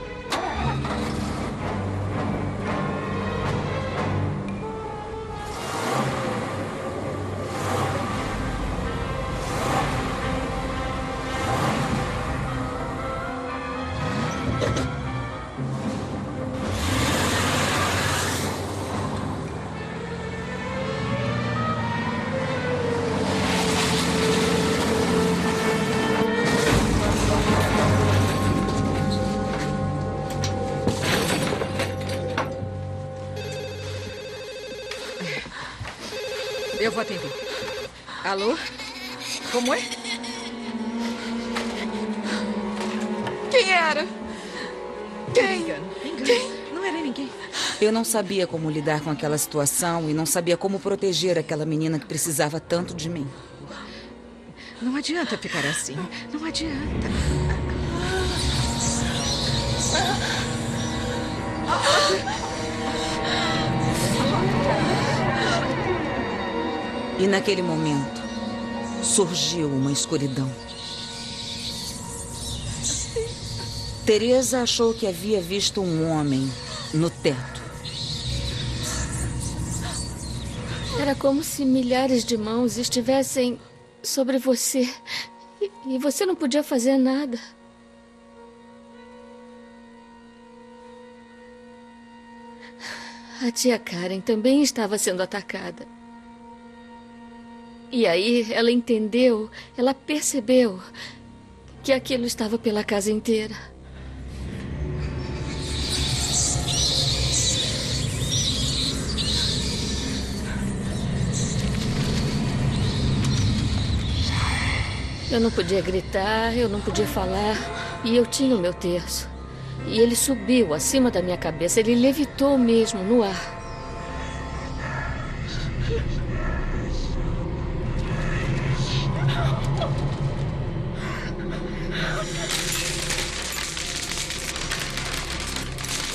Eu vou atender. Alô? Como é? Quem era? Quem? Quem? Não era ninguém. Eu não sabia como lidar com aquela situação e não sabia como proteger aquela menina que precisava tanto de mim. Não adianta ficar assim. Não adianta. E naquele momento, surgiu uma escuridão. Teresa achou que havia visto um homem no teto. Era como se milhares de mãos estivessem sobre você. E você não podia fazer nada. A tia Karen também estava sendo atacada. E aí ela entendeu, ela percebeu que aquilo estava pela casa inteira. Eu não podia gritar, eu não podia falar, e eu tinha o meu terço. E ele subiu acima da minha cabeça, ele levitou mesmo no ar.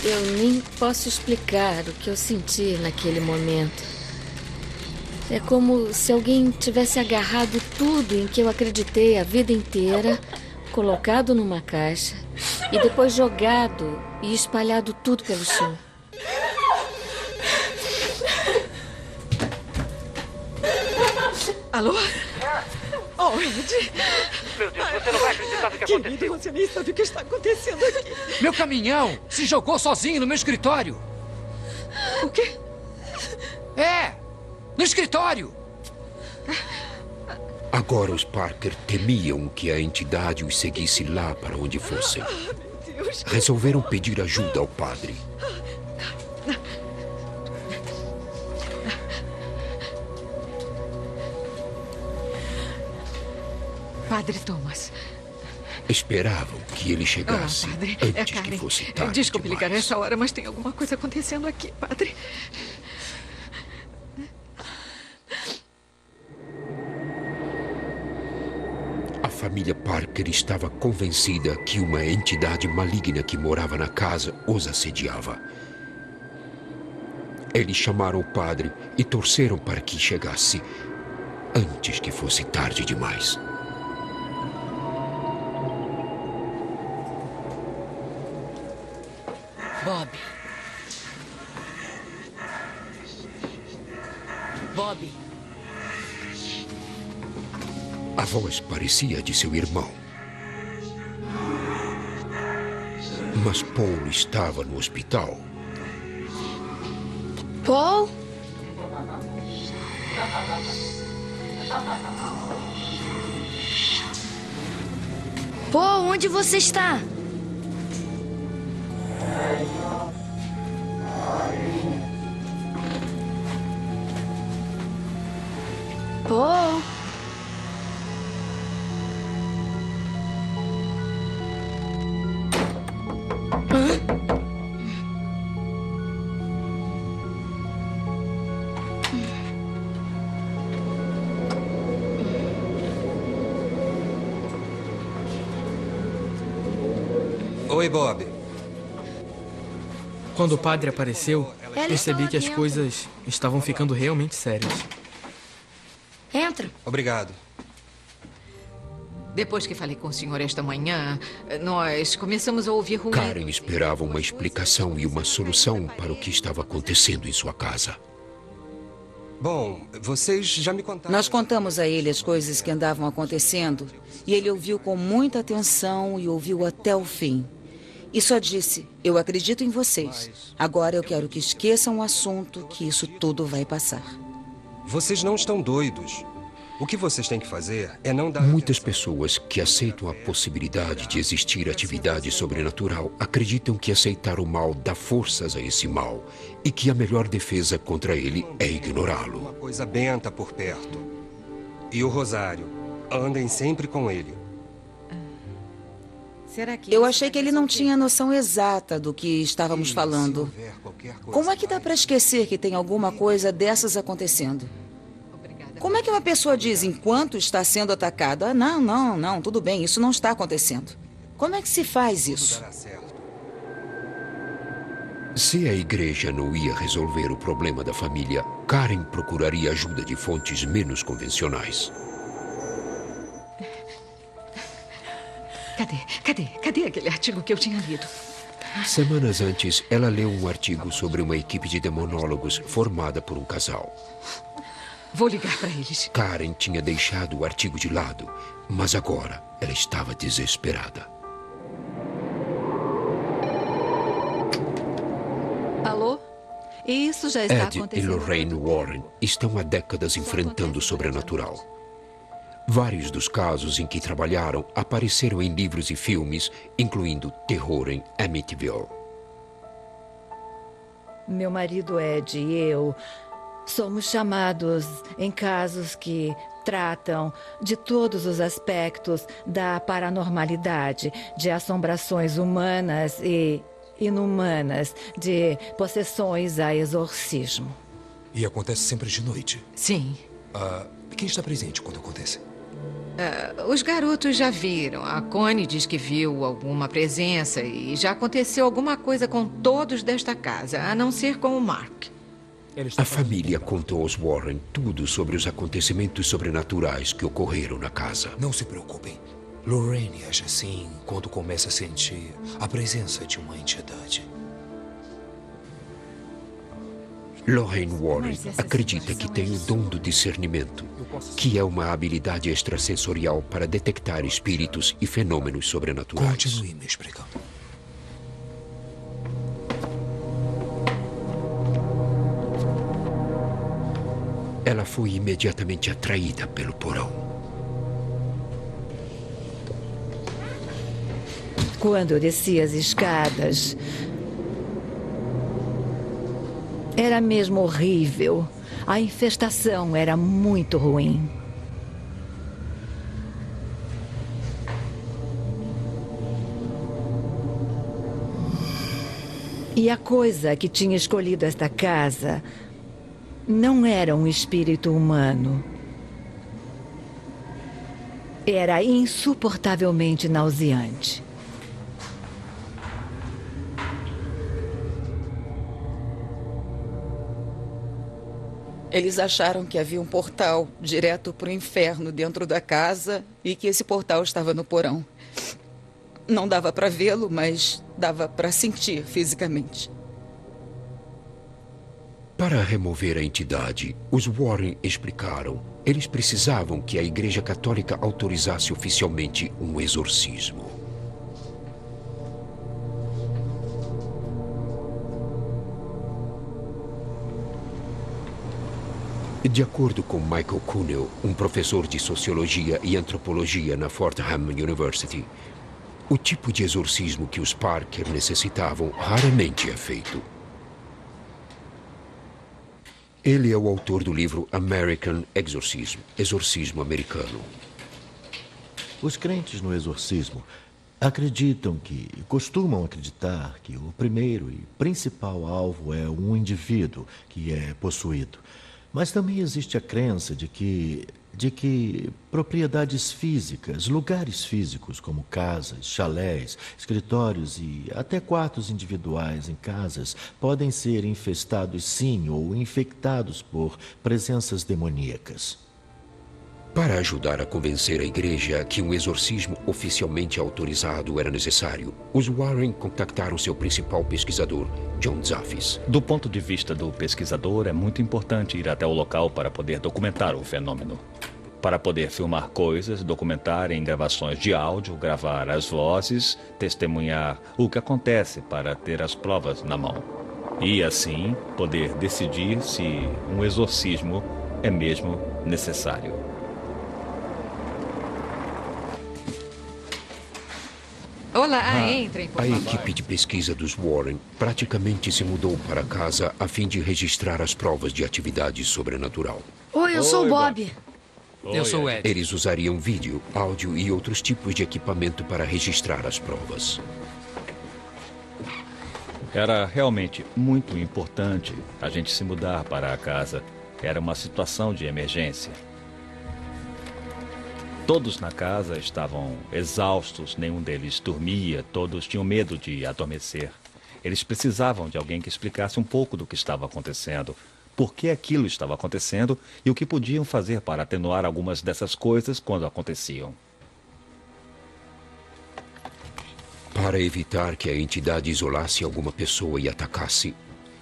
Eu nem posso explicar o que eu senti naquele momento. É como se alguém tivesse agarrado tudo em que eu acreditei a vida inteira, colocado numa caixa e depois jogado e espalhado tudo pelo chão. Alô? Oh, Ed. Meu Deus, você não vai acreditar no que Querido, aconteceu. você nem sabe o que está acontecendo aqui. Meu caminhão se jogou sozinho no meu escritório. O quê? É, no escritório. Agora os Parker temiam que a entidade os seguisse lá para onde fossem. Meu Deus. Resolveram pedir ajuda ao padre. Padre Thomas. Esperavam que ele chegasse Padre, antes que fosse tarde Desculpe ligar demais. nessa hora, mas tem alguma coisa acontecendo aqui, padre. A família Parker estava convencida que uma entidade maligna que morava na casa os assediava. Eles chamaram o padre e torceram para que chegasse antes que fosse tarde demais. Bob. Bob. A voz parecia de seu irmão. Mas Paul estava no hospital. Paul? Paul, onde você está? Paul? Oi, Bob. Quando o padre apareceu, percebi que as dentro. coisas estavam ficando realmente sérias. Entra. Obrigado. Depois que falei com o senhor esta manhã, nós começamos a ouvir ruído. Karen esperava uma explicação e uma solução para o que estava acontecendo em sua casa. Bom, vocês já me contaram... Nós contamos a ele as coisas que andavam acontecendo e ele ouviu com muita atenção e ouviu até o fim. E só disse, eu acredito em vocês. Agora eu quero que esqueçam o assunto, que isso tudo vai passar. Vocês não estão doidos. O que vocês têm que fazer é não dar... Muitas pessoas que aceitam a possibilidade de existir atividade sobrenatural acreditam que aceitar o mal dá forças a esse mal e que a melhor defesa contra ele é ignorá-lo. Uma coisa benta por perto. E o rosário. Andem sempre com ele. Eu achei que ele não tinha noção exata do que estávamos falando. Como é que dá para esquecer que tem alguma coisa dessas acontecendo? Como é que uma pessoa diz enquanto está sendo atacada? Ah, não, tudo bem, isso não está acontecendo. Como é que se faz isso? Se a igreja não ia resolver o problema da família, Karen procuraria ajuda de fontes menos convencionais. Cadê aquele artigo que eu tinha lido? Semanas antes, ela leu um artigo sobre uma equipe de demonólogos formada por um casal. Vou ligar para eles. Karen tinha deixado o artigo de lado, mas agora ela estava desesperada. Alô? Isso já está Ed e acontecendo. Lorraine Warren estão há décadas enfrentando o sobrenatural. Vários dos casos em que trabalharam apareceram em livros e filmes, incluindo Terror em Amityville. Meu marido Ed e eu somos chamados em casos que tratam de todos os aspectos da paranormalidade, de assombrações humanas e inumanas, de possessões a exorcismo. E acontece sempre de noite? Sim. Quem está presente quando acontece? Os garotos já viram. A Connie diz que viu alguma presença e já aconteceu alguma coisa com todos desta casa, a não ser com o Mark. A família contou aos Warren tudo sobre os acontecimentos sobrenaturais que ocorreram na casa. Não se preocupem. Lorraine age assim quando começa a sentir a presença de uma entidade. Lorraine Warren acredita que tem o dom do discernimento, que é uma habilidade extrasensorial para detectar espíritos e fenômenos sobrenaturais. Continue me explicando. Ela foi imediatamente atraída pelo porão. Quando eu desci as escadas, era mesmo horrível. A infestação era muito ruim. E a coisa que tinha escolhido esta casa não era um espírito humano. Era insuportavelmente nauseante. Eles acharam que havia um portal direto para o inferno dentro da casa e que esse portal estava no porão. Não dava para vê-lo, mas dava para sentir fisicamente. Para remover a entidade, os Warren explicaram. Eles precisavam que a Igreja Católica autorizasse oficialmente um exorcismo. De acordo com Michael Kuhnel, um professor de Sociologia e Antropologia na Fordham University, o tipo de exorcismo que os Parker necessitavam raramente é feito. Ele é o autor do livro American Exorcism, Exorcismo Americano. Os crentes no exorcismo costumam acreditar que o primeiro e principal alvo é um indivíduo que é possuído. Mas também existe a crença de que de que propriedades físicas, lugares físicos como casas, chalés, escritórios e até quartos individuais em casas podem ser infestados sim ou infectados por presenças demoníacas. Para ajudar a convencer a igreja que um exorcismo oficialmente autorizado era necessário, os Warren contactaram seu principal pesquisador, John Zaffis. Do ponto de vista do pesquisador, é muito importante ir até o local para poder documentar o fenômeno. Para poder filmar coisas, documentar em gravações de áudio, gravar as vozes, testemunhar o que acontece para ter as provas na mão. E assim, poder decidir se um exorcismo é mesmo necessário. Olá, entrem, por A favor. equipe de pesquisa dos Warren praticamente se mudou para casa a fim de registrar as provas de atividade sobrenatural. Oi, eu sou o Bob. Eu sou o Ed. Eles usariam vídeo, áudio e outros tipos de equipamento para registrar as provas. Era realmente muito importante a gente se mudar para a casa. Era uma situação de emergência. Todos na casa estavam exaustos, nenhum deles dormia, todos tinham medo de adormecer. Eles precisavam de alguém que explicasse um pouco do que estava acontecendo, por que aquilo estava acontecendo e o que podiam fazer para atenuar algumas dessas coisas quando aconteciam. Para evitar que a entidade isolasse alguma pessoa e atacasse,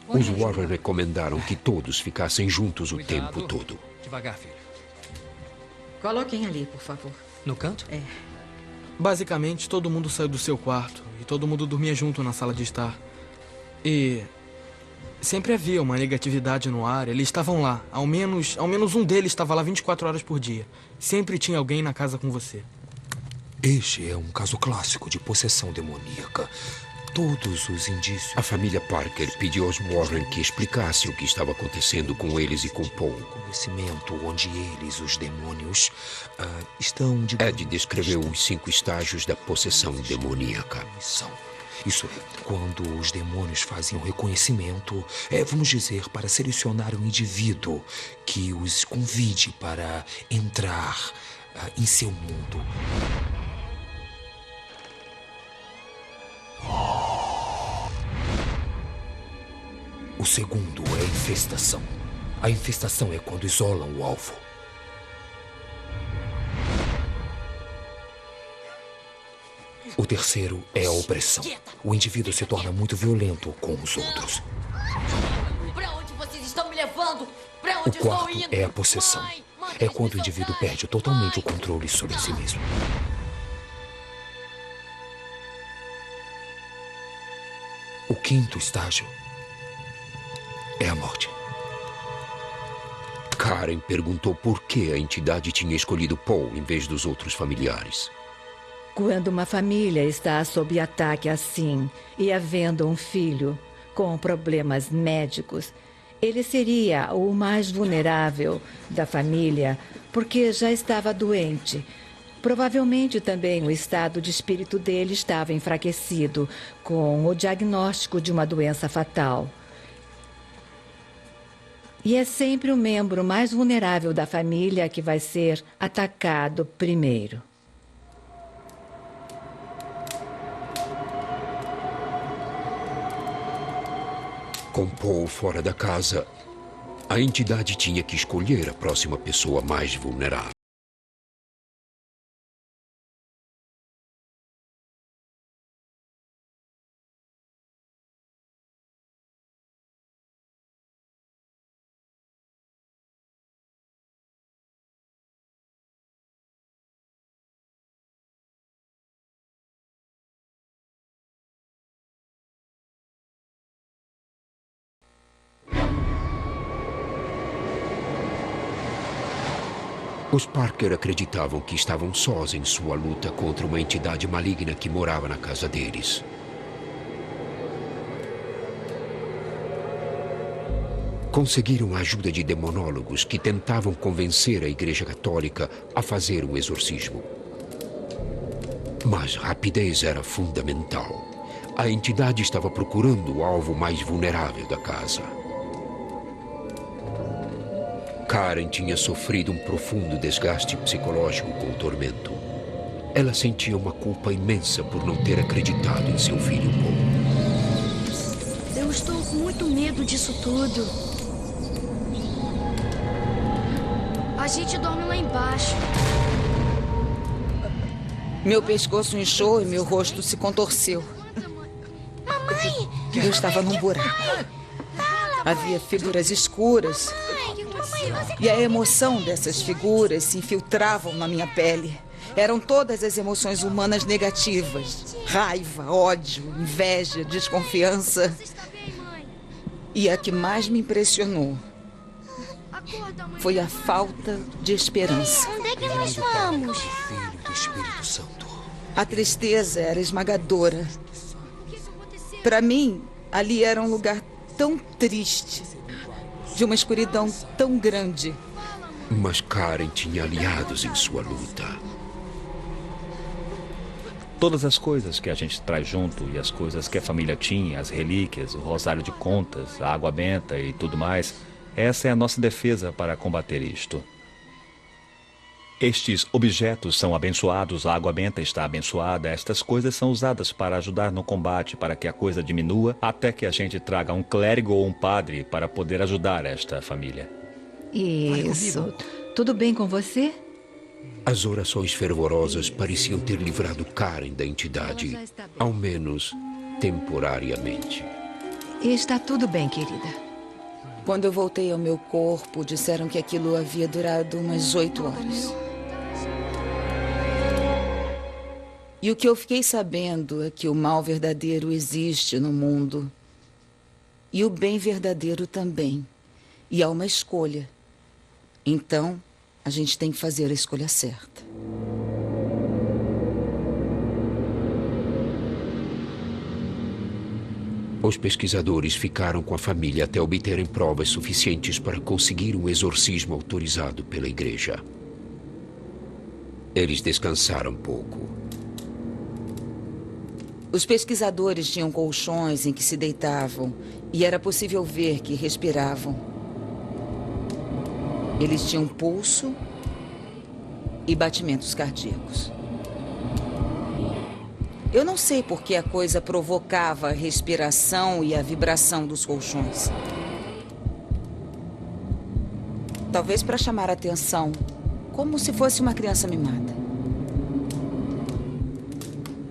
os Warren recomendaram que todos ficassem juntos o tempo todo. Devagar, filho. Coloquem ali, por favor. No canto? É. Basicamente, todo mundo saiu do seu quarto e todo mundo dormia junto na sala de estar. E sempre havia uma negatividade no ar, eles estavam lá. Ao menos um deles estava lá 24 horas por dia. Sempre tinha alguém na casa com você. Este é um caso clássico de possessão demoníaca. Todos os indícios... A família Parker pediu aos Warren que explicasse o que estava acontecendo com eles e com Paul. Conhecimento onde eles, os demônios, estão... Ed descreveu os 5 estágios da possessão demoníaca. Isso é, quando os demônios fazem o reconhecimento, vamos dizer, para selecionar um indivíduo que os convide para entrar em seu mundo. O segundo é a infestação. A infestação é quando isolam o alvo. O terceiro é a opressão. O indivíduo se torna muito violento com os outros. Pra onde vocês estão me levando? Pra O onde estou quarto indo? é a possessão. É quando o indivíduo perde totalmente o controle sobre si mesmo. O quinto estágio é a morte. Karen perguntou por que a entidade tinha escolhido Paul em vez dos outros familiares. Quando uma família está sob ataque assim e havendo um filho com problemas médicos, ele seria o mais vulnerável da família porque já estava doente. Provavelmente também o estado de espírito dele estava enfraquecido com o diagnóstico de uma doença fatal. E é sempre o membro mais vulnerável da família que vai ser atacado primeiro. Com Paul fora da casa, a entidade tinha que escolher a próxima pessoa mais vulnerável. Os Parker acreditavam que estavam sós em sua luta contra uma entidade maligna que morava na casa deles. Conseguiram a ajuda de demonólogos que tentavam convencer a Igreja Católica a fazer um exorcismo. Mas rapidez era fundamental. A entidade estava procurando o alvo mais vulnerável da casa. Karen tinha sofrido um profundo desgaste psicológico com o tormento. Ela sentia uma culpa imensa por não ter acreditado em seu filho Paul. Eu estou com muito medo disso tudo. A gente dorme lá embaixo. Meu pescoço inchou e meu rosto se contorceu. Mamãe! Eu estava num buraco. Havia figuras escuras. E a emoção dessas figuras se infiltravam na minha pele. Eram todas as emoções humanas negativas. Raiva, ódio, inveja, desconfiança. E a que mais me impressionou foi a falta de esperança. Onde é que nós vamos? Filho do Espírito Santo. A tristeza era esmagadora. Para mim, ali era um lugar tão triste, de uma escuridão tão grande. Mas Karen tinha aliados em sua luta. Todas as coisas que a gente traz junto e as coisas que a família tinha, as relíquias, o rosário de contas, a água benta e tudo mais, essa é a nossa defesa para combater isto. Estes objetos são abençoados, a água benta está abençoada, estas coisas são usadas para ajudar no combate, para que a coisa diminua, até que a gente traga um clérigo ou um padre para poder ajudar esta família. Isso. Tudo bem com você? As orações fervorosas pareciam ter livrado Karen da entidade, ao menos temporariamente. Está tudo bem, querida. Quando eu voltei ao meu corpo, disseram que aquilo havia durado umas 8 horas. E o que eu fiquei sabendo é que o mal verdadeiro existe no mundo. E o bem verdadeiro também. E há uma escolha. Então, a gente tem que fazer a escolha certa. Os pesquisadores ficaram com a família até obterem provas suficientes para conseguir um exorcismo autorizado pela igreja. Eles descansaram pouco. Os pesquisadores tinham colchões em que se deitavam e era possível ver que respiravam. Eles tinham pulso e batimentos cardíacos. Eu não sei por que a coisa provocava a respiração e a vibração dos colchões. Talvez para chamar a atenção, como se fosse uma criança mimada.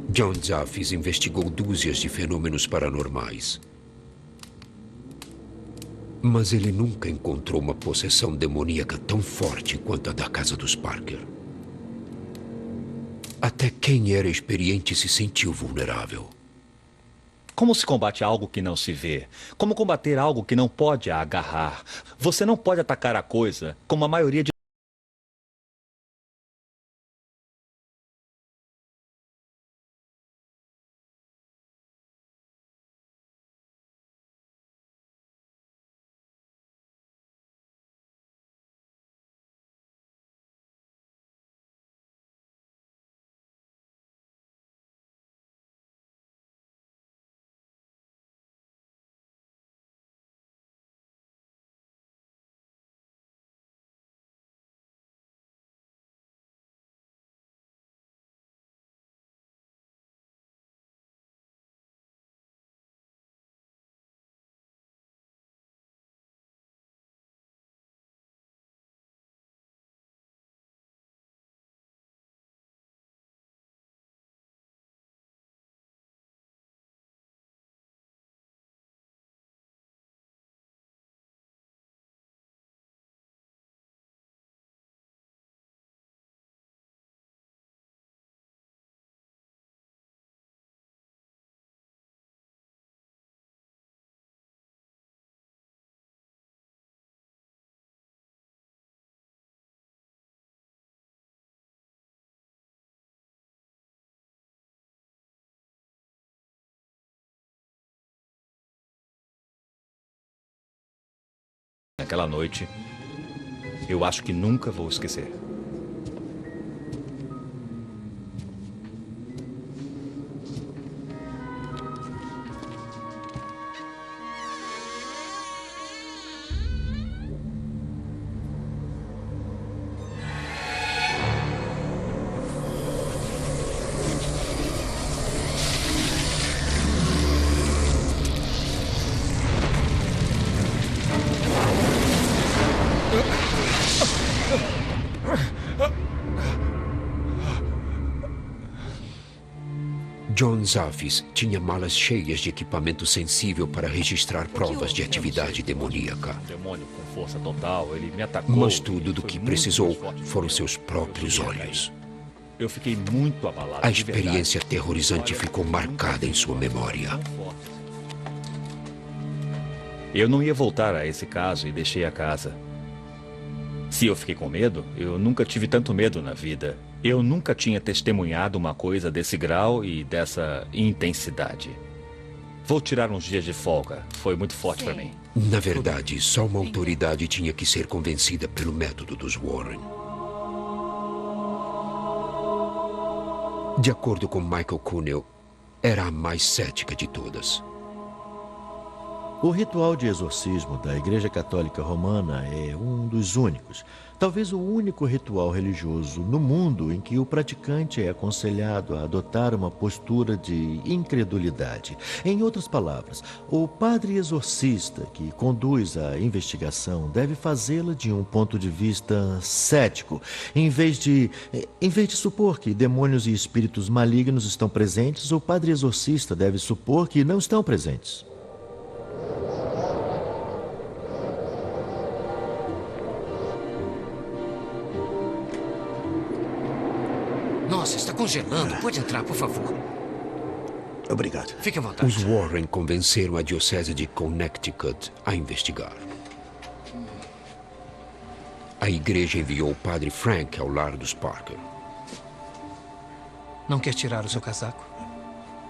John Zaffis investigou dúzias de fenômenos paranormais. Mas ele nunca encontrou uma possessão demoníaca tão forte quanto a da casa dos Parker. Até quem era experiente se sentiu vulnerável. Como se combate algo que não se vê? Como combater algo que não pode agarrar? Você não pode atacar a coisa como a maioria de... Naquela noite, eu acho que nunca vou esquecer. John Zaffis tinha malas cheias de equipamento sensível para registrar provas de atividade demoníaca. Um demônio com força total, ele me atacou. Mas tudo do que precisou foram seus próprios olhos. Eu fiquei muito abalado. A experiência aterrorizante ficou marcada em sua memória. Eu não ia voltar a esse caso e deixei a casa. Se eu fiquei com medo, eu nunca tive tanto medo na vida. Eu nunca tinha testemunhado uma coisa desse grau e dessa intensidade. Vou tirar uns dias de folga. Foi muito forte para mim. Na verdade, só uma autoridade tinha que ser convencida pelo método dos Warren. De acordo com Michael Cunell, era a mais cética de todas. O ritual de exorcismo da Igreja Católica Romana é um dos únicos, talvez o único ritual religioso no mundo em que o praticante é aconselhado a adotar uma postura de incredulidade. Em outras palavras, o padre exorcista que conduz a investigação deve fazê-la de um ponto de vista cético, em vez de supor que demônios e espíritos malignos estão presentes, o padre exorcista deve supor que não estão presentes. Nossa, está congelando. Pode entrar, por favor. Obrigado. Fique à vontade. Os Warren convenceram a diocese de Connecticut a investigar. A igreja enviou o padre Frank ao lar dos Parker. Não quer tirar o seu casaco?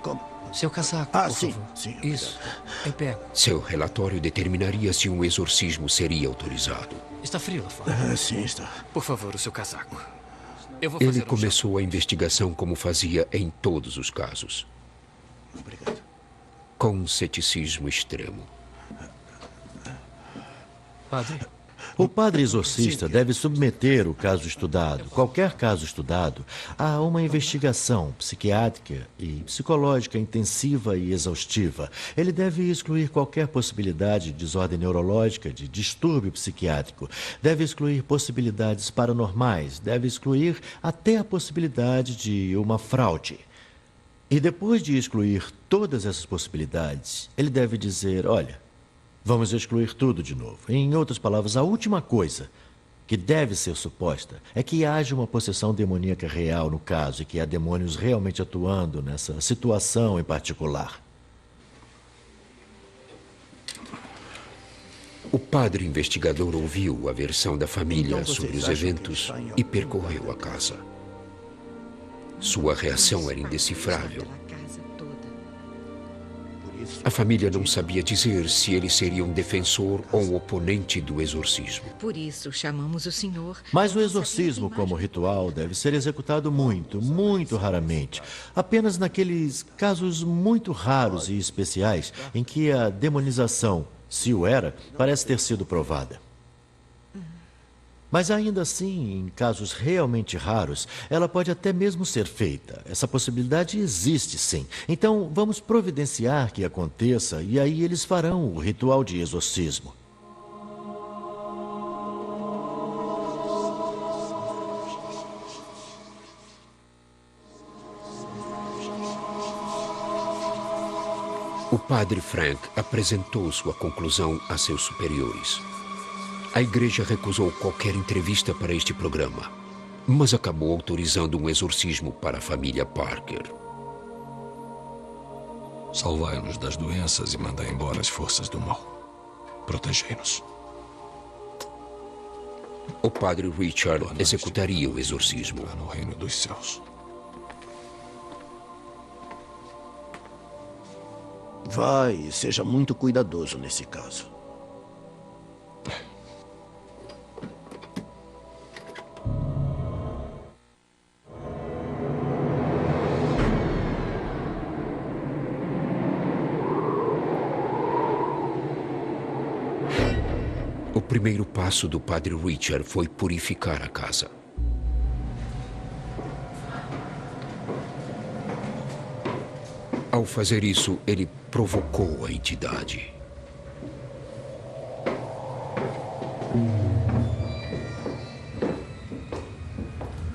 Como? Seu casaco, por sim, favor. sim. Isso. Eu pego. Seu relatório determinaria se um exorcismo seria autorizado. Está frio lá fora. Sim, está. Por favor, o seu casaco. Eu vou fazer Ele começou a investigação como fazia em todos os casos. Obrigado. Com um ceticismo extremo. Padre? O padre exorcista deve submeter o caso estudado, qualquer caso estudado, a uma investigação psiquiátrica e psicológica intensiva e exaustiva. Ele deve excluir qualquer possibilidade de desordem neurológica, de distúrbio psiquiátrico. Deve excluir possibilidades paranormais. Deve excluir até a possibilidade de uma fraude. E depois de excluir todas essas possibilidades, ele deve dizer, olha, vamos excluir tudo de novo. Em outras palavras, a última coisa que deve ser suposta é que haja uma possessão demoníaca real no caso e que há demônios realmente atuando nessa situação em particular. O padre investigador ouviu a versão da família Então sobre os vocês acham eventos que está em e percorreu a casa. Sua reação era indecifrável. A família não sabia dizer se ele seria um defensor ou um oponente do exorcismo. Por isso chamamos o senhor. Mas o exorcismo, como ritual, deve ser executado muito, muito raramente. Apenas naqueles casos muito raros e especiais em que a demonização, se o era, parece ter sido provada. Mas ainda assim, em casos realmente raros, ela pode até mesmo ser feita. Essa possibilidade existe, sim. Então, vamos providenciar que aconteça e aí eles farão o ritual de exorcismo. O padre Frank apresentou sua conclusão a seus superiores. A igreja recusou qualquer entrevista para este programa, mas acabou autorizando um exorcismo para a família Parker. Salvai-nos das doenças e mandai embora as forças do mal. Protegei-nos. O padre Richard executaria o exorcismo. No reino dos céus. Vai e seja muito cuidadoso nesse caso. O primeiro passo do padre Richard foi purificar a casa. Ao fazer isso, ele provocou a entidade.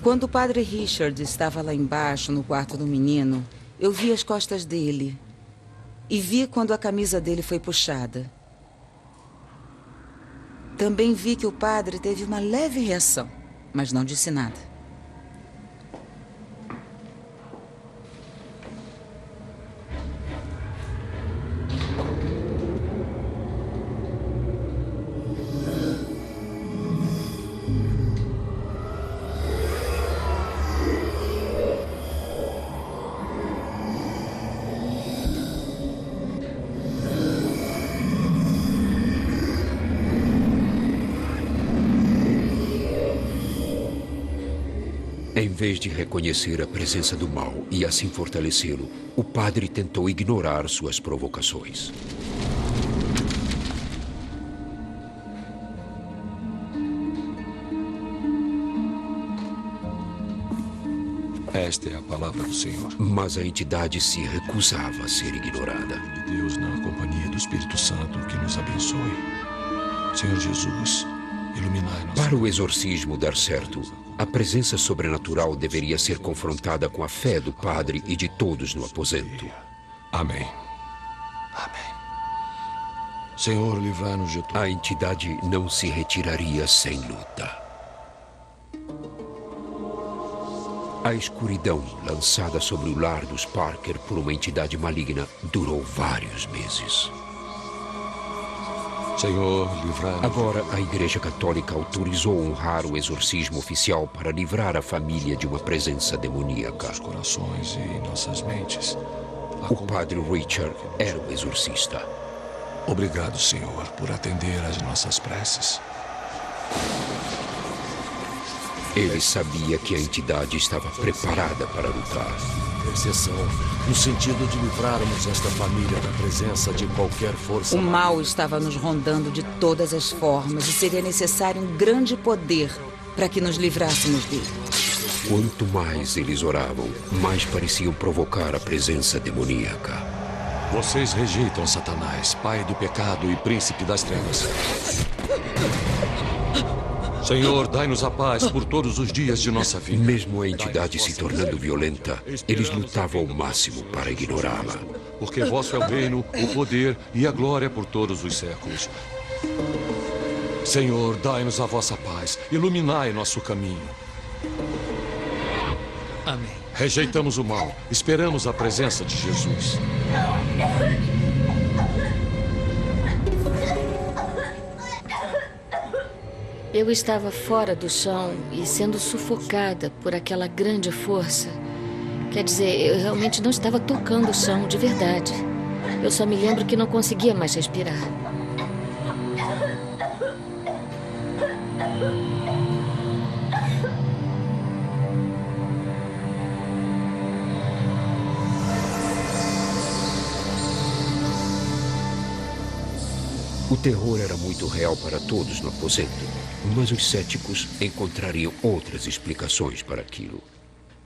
Quando o padre Richard estava lá embaixo, no quarto do menino, Eu vi as costas dele. E vi quando a camisa dele foi puxada. Também vi que o padre teve uma leve reação, mas não disse nada. Em vez de reconhecer a presença do mal e assim fortalecê-lo, o padre tentou ignorar suas provocações. Esta é a palavra do Senhor. Mas a entidade se recusava a ser ignorada. De Deus na companhia do Espírito Santo que nos abençoe. Senhor Jesus, iluminai-nos. Para o exorcismo dar certo, a presença sobrenatural deveria ser confrontada com a fé do padre e de todos no aposento. Amém. Amém. Senhor, livrai-nos de tudo. A entidade não se retiraria sem luta. A escuridão lançada sobre o lar dos Parker por uma entidade maligna durou vários meses. Senhor, livrai-nos. Agora, a Igreja Católica autorizou honrar o exorcismo oficial para livrar a família de uma presença demoníaca. Nossos corações e nossas mentes. O padre Richard era o exorcista. Obrigado, Senhor, por atender às nossas preces. Ele sabia que a entidade estava preparada para lutar. Intercessão, no sentido de livrarmos esta família da presença de qualquer força. O mal estava nos rondando de todas as formas e seria necessário um grande poder para que nos livrássemos dele. Quanto mais eles oravam, mais pareciam provocar a presença demoníaca. Vocês rejeitam Satanás, pai do pecado e príncipe das trevas. Senhor, dai-nos a paz por todos os dias de nossa vida. Mesmo a entidade se tornando violenta, eles lutavam ao máximo para ignorá-la. Porque vosso é o reino, o poder e a glória por todos os séculos. Senhor, dai-nos a vossa paz, iluminai nosso caminho. Amém. Rejeitamos o mal, esperamos a presença de Jesus. Eu estava fora do chão e sendo sufocada por aquela grande força. Quer dizer, eu realmente não estava tocando o chão de verdade. Eu só me lembro que não conseguia mais respirar. O terror era muito real para todos no aposento, mas os céticos encontrariam outras explicações para aquilo.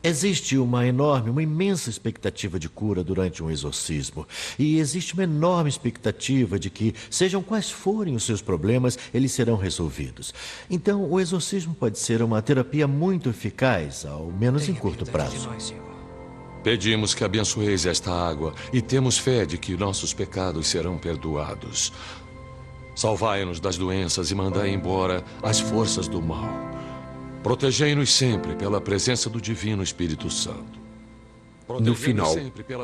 Existe uma imensa expectativa de cura durante um exorcismo. E existe uma enorme expectativa de que, sejam quais forem os seus problemas, eles serão resolvidos. Então, o exorcismo pode ser uma terapia muito eficaz, ao menos em curto prazo. Pedimos que abençoeis esta água e temos fé de que nossos pecados serão perdoados. Salvai-nos das doenças e mandai embora as forças do mal. Protegei-nos sempre pela presença do Divino Espírito Santo. No final,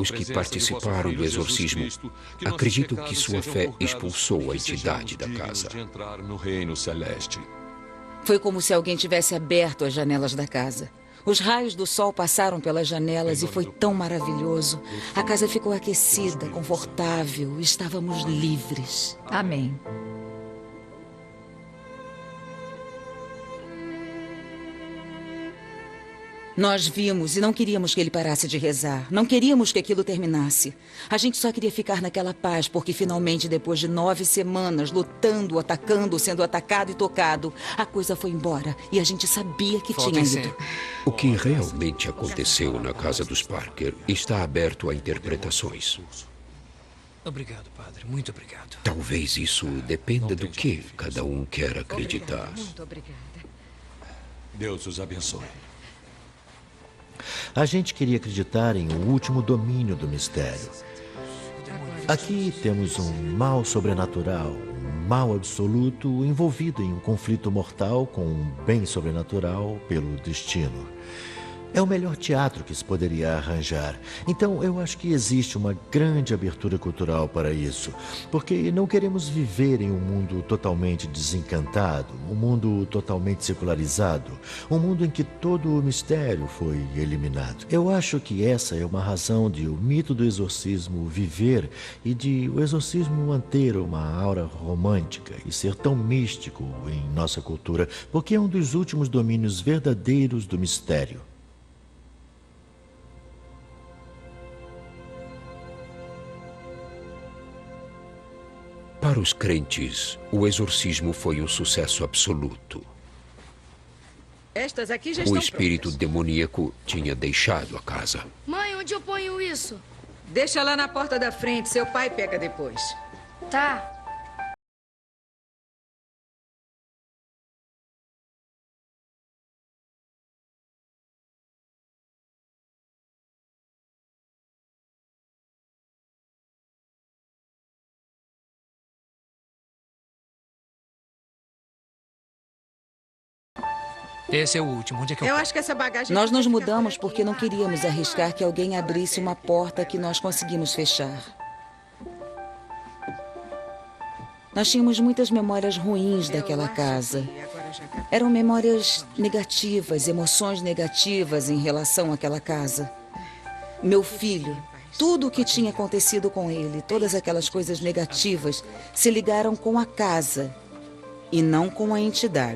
os que participaram do exorcismo acreditam que sua fé expulsou a entidade da casa. De entrar no reino celeste. Foi como se alguém tivesse aberto as janelas da casa. Os raios do sol passaram pelas janelas e foi tão maravilhoso. A casa ficou aquecida, confortável, estávamos livres. Amém. Nós vimos e não queríamos que ele parasse de rezar. Não queríamos que aquilo terminasse. A gente só queria ficar naquela paz, porque finalmente, depois de 9 semanas, lutando, atacando, sendo atacado e tocado, a coisa foi embora e a gente sabia que tinha ido. O que realmente aconteceu na casa dos Parker está aberto a interpretações. Obrigado, padre. Muito obrigado. Talvez isso dependa do que cada um quer acreditar. Muito obrigada. Deus os abençoe. A gente queria acreditar em um último domínio do mistério. Aqui temos um mal sobrenatural, um mal absoluto envolvido em um conflito mortal com um bem sobrenatural pelo destino. É o melhor teatro que se poderia arranjar. Então, eu acho que existe uma grande abertura cultural para isso. Porque não queremos viver em um mundo totalmente desencantado, um mundo totalmente secularizado, um mundo em que todo o mistério foi eliminado. Eu acho que essa é uma razão de o mito do exorcismo viver e de o exorcismo manter uma aura romântica e ser tão místico em nossa cultura, porque é um dos últimos domínios verdadeiros do mistério. Para os crentes, o exorcismo foi um sucesso absoluto. Estas aqui já O estão espírito demoníaco tinha deixado a casa. Mãe, onde eu ponho isso? Deixa lá na porta da frente, seu pai pega depois. Tá. Esse é o último. Onde é que Eu acho que essa bagagem... Nós nos mudamos porque não queríamos arriscar que alguém abrisse uma porta que nós conseguimos fechar. Nós tínhamos muitas memórias ruins daquela casa. Eram memórias negativas, emoções negativas em relação àquela casa. Meu filho, tudo o que tinha acontecido com ele, todas aquelas coisas negativas, se ligaram com a casa e não com a entidade.